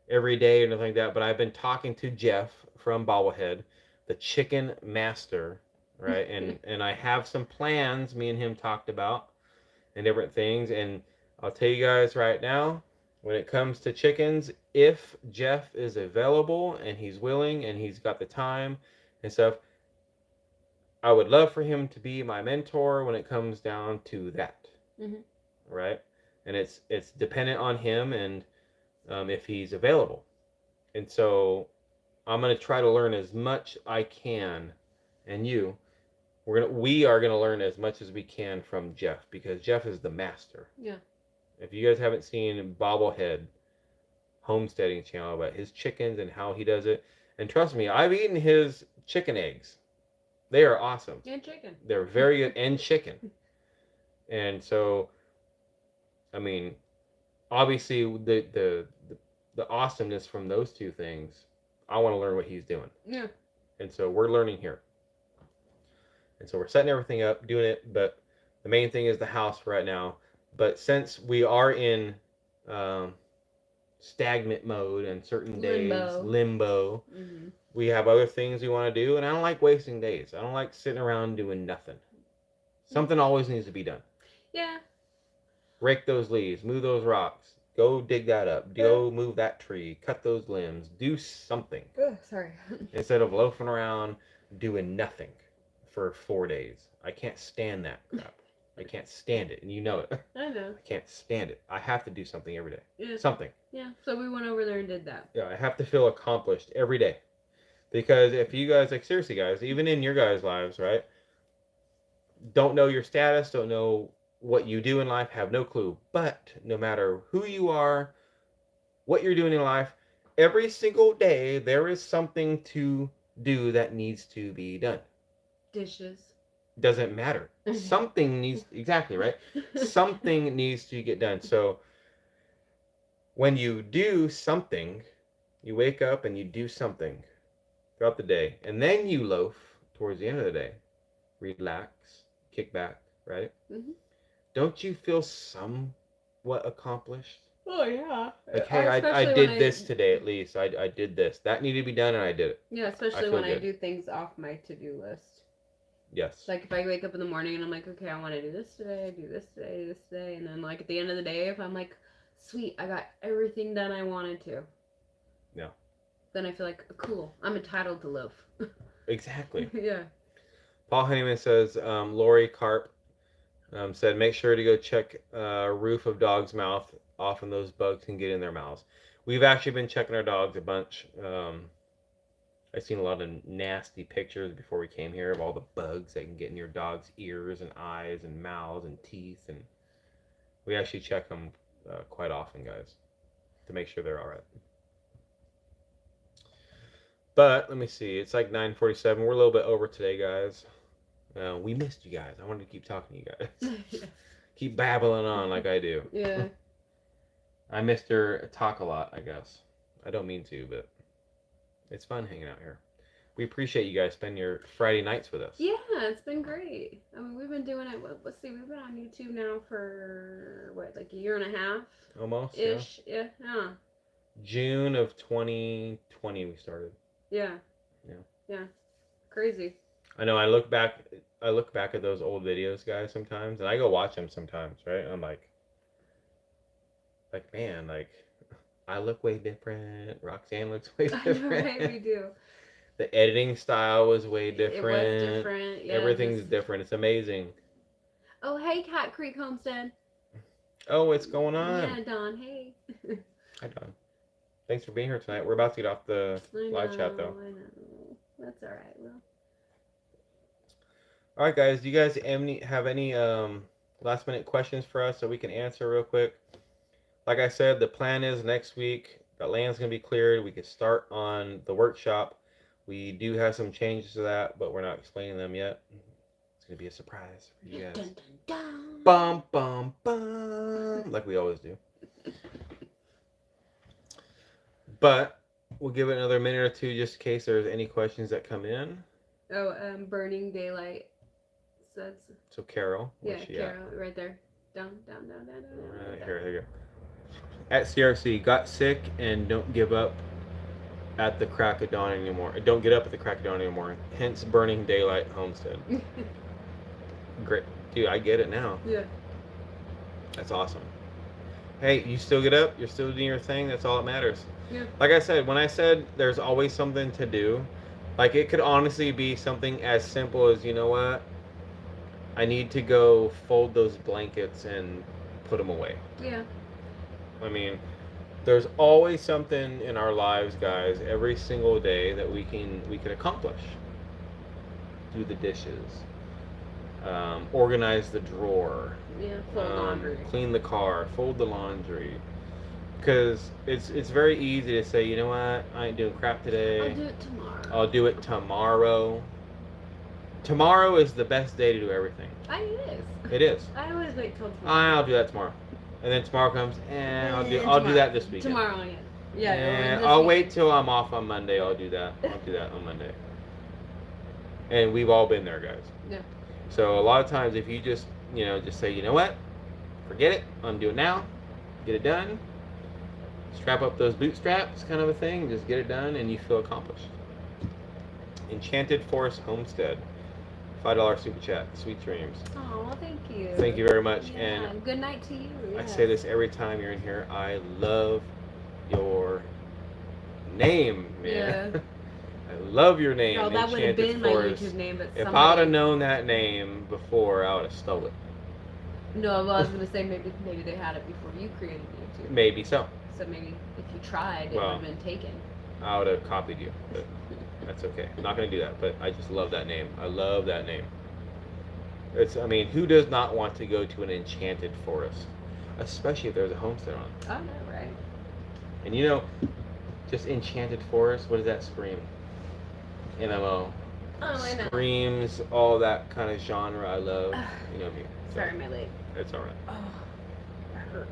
every day or anything like that, but I've been talking to Jeff from Bobblehead, the chicken master, right? And I have some plans me and him talked about and different things. And I'll tell you guys right now, when it comes to chickens, if Jeff is available and he's willing and he's got the time and stuff, I would love for him to be my mentor when it comes down to that. Mm-hmm. Right? And it's dependent on him and if he's available. And so I'm going to try to learn as much I can, and we are going to learn as much as we can from Jeff, because Jeff is the master. Yeah. If you guys haven't seen Bobblehead homesteading channel about his chickens and how he does it, and trust me, I've eaten his chicken eggs. They are awesome. And chicken. They're very good, and chicken. And so, I mean, obviously the awesomeness from those two things, I want to learn what he's doing. Yeah. And so we're learning here. And so we're setting everything up, doing it, but the main thing is the house right now. But since we are in stagnant mode and certain days, limbo, mm-hmm. we have other things we want to do, and I don't like wasting days. I don't like sitting around doing nothing. Something always needs to be done. Yeah. Rake those leaves, move those rocks, go dig that up, go move that tree, cut those limbs, do something. Sorry. Instead of loafing around doing nothing for 4 days. I can't stand that crap. I can't stand it, and you know it. I know. I can't stand it. I have to do something every day. Yeah. Something. Yeah, so we went over there and did that. Yeah, I have to feel accomplished every day. Because if you guys, like seriously guys, even in your guys' lives, right, don't know your status, don't know what you do in life, have no clue. But no matter who you are, what you're doing in life, every single day there is something to do that needs to be done. Dishes. Doesn't matter. Something needs, exactly, right? Something needs to get done. So when you do something, you wake up and you do something throughout the day, and then you loaf towards the end of the day. Relax, kick back, right? Mhm. Don't you feel somewhat accomplished? Oh yeah. Like, hey, I Especially when did this today at least. I did this. That needed to be done, and I did it. Yeah, especially feel when I good. do things off my to-do list. Yes. Like if I wake up in the morning and I'm like, okay, I want to do this today, do this today, do this today, and then like at the end of the day, if I'm like, sweet, I got everything done I wanted to. Yeah. Then I feel like, cool, I'm entitled to loaf. Exactly. Yeah. Paul Honeyman says, Lori Carp said, make sure to go check roof of dog's mouth. Often those bugs can get in their mouths. We've actually been checking our dogs a bunch. I've seen a lot of nasty pictures before we came here of all the bugs that can get in your dog's ears and eyes and mouths and teeth. And we actually check them quite often, guys, to make sure they're all right. But let me see. It's like 9:47. We're a little bit over today, guys. We missed you guys. I wanted to keep talking to you guys. Yeah. Keep babbling on like I do. Yeah. I missed her talk a lot, I guess. I don't mean to, but it's fun hanging out here. We appreciate you guys spending your Friday nights with us. Yeah, it's been great. I mean, we've been doing it. Let's see, we've been on YouTube now for what, like a year and a half Almost. ish. Yeah. Yeah. June of 2020 we started. Yeah. Yeah. Yeah. Crazy. I know. I look back at those old videos, guys, sometimes, and I go watch them sometimes, right? And I'm like, man, like I look way different. Roxanne looks way I know, different. right? We do. The editing style was way different. It was different. Yeah. Everything's different. It's amazing. Oh, hey, Cat Creek Homestead. Oh, what's going on? Yeah, Don. Hey. Hi, Don. Thanks for being here tonight. We're about to get off the live chat, though. I know. That's all right, Will. All right, guys. Do you guys have any last minute questions for us so we can answer real quick? Like I said, the plan is next week the land's gonna be cleared. We could start on the workshop. We do have some changes to that, but we're not explaining them yet. It's gonna be a surprise for you guys. Dun, dun, dun. Bum bum bum, like we always do. But we'll give it another minute or two just in case there's any questions that come in. Oh, Burning Daylight says. So Carol, Yeah, where's she Carol, at? right there. Down. Right, here you go. At CRC, got sick and don't give up at the crack of dawn anymore. Don't get up at the crack of dawn anymore. Hence, Burning Daylight Homestead. Great, dude. I get it now. Yeah. That's awesome. Hey, you still get up. You're still doing your thing. That's all that matters. Yeah. Like I said, when I said there's always something to do, like it could honestly be something as simple as, you know what? I need to go fold those blankets and put them away. Yeah. I mean, there's always something in our lives, guys, every single day that we can accomplish. Do the dishes, organize the drawer, Yeah. Fold laundry. clean the car, fold the laundry. Because it's very easy to say, you know what, I ain't doing crap today. I'll do it tomorrow. I'll do it tomorrow. Tomorrow is the best day to do everything. It is. It is. I always wait till tomorrow. I'll do that tomorrow. And then tomorrow comes, I'll do that this weekend. Tomorrow, yeah. Yeah. And this I'll weekend. wait till I'm off on Monday. I'll do that. I'll do that on Monday. And we've all been there, guys. Yeah. So a lot of times, if you just say, you know what, forget it. I'm doing it now. Get it done. Strap up those bootstraps, kind of a thing. Just get it done, and you feel accomplished. Enchanted Forest Homestead. $5 super chat. Sweet dreams. Oh, well, thank you. Thank you very much. Yeah, And good night to you. I Yes. say this every time you're in here. I love your name, man. Yeah. I love your name. No, that would have Enchanted been my Forest. YouTube name, but If somebody... I'd have known that name before, I would have stole it. No, well, I was gonna say maybe they had it before you created YouTube. Maybe so. So maybe if you tried, it Well, would have been taken. I would have copied you, but that's okay. I'm not gonna do that. But I just love that name. I love that name. I mean, who does not want to go to an enchanted forest, especially if there's a homestead on it? Oh no, right? And just enchanted forest. What does that scream? MMO. Oh, I know. screams, all that kind of genre I love. You know me. So Sorry, my leg. it's all right. Oh, that hurt.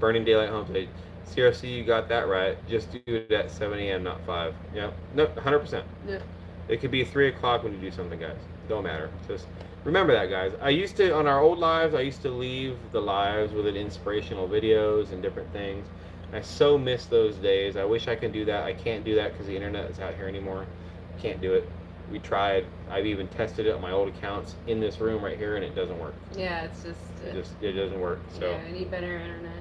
Burning Daylight Homepage. CRC, you got that right. Just do it at 7 a.m., not 5. Yep. No, 100%. Yeah. It could be 3 o'clock when you do something, guys. Don't matter. Just remember that, guys. I used to, on our old lives, I used to leave the lives with inspirational videos and different things. I so miss those days. I wish I could do that. I can't do that because the internet is out here anymore. Can't do it. We tried. I've even tested it on my old accounts in this room right here, and it doesn't work. Yeah, it's just. It doesn't work. So. Yeah, I need better internet.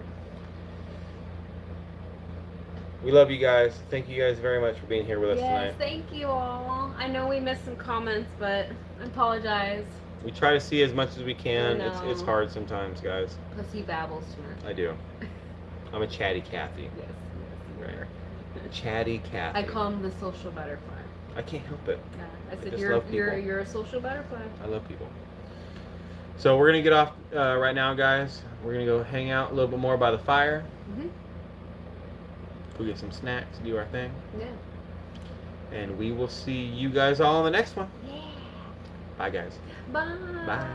We love you guys. Thank you guys very much for being here with us Yes, tonight. thank you all. I know we missed some comments, but I apologize. We try to see as much as we can. I know. It's hard sometimes, guys. Plus he babbles too much. I do. I'm a chatty Cathy. Yes, you Right. are. Chatty Cathy. I call him the social butterfly. I can't help it. Yeah, I said just you're love people. you're a social butterfly. I love people. So we're gonna get off right now, guys. We're gonna go hang out a little bit more by the fire. Mhm. Go get some snacks, do our thing, Yeah. and we will see you guys all in the next one. Yeah. Bye, guys. Bye. Bye.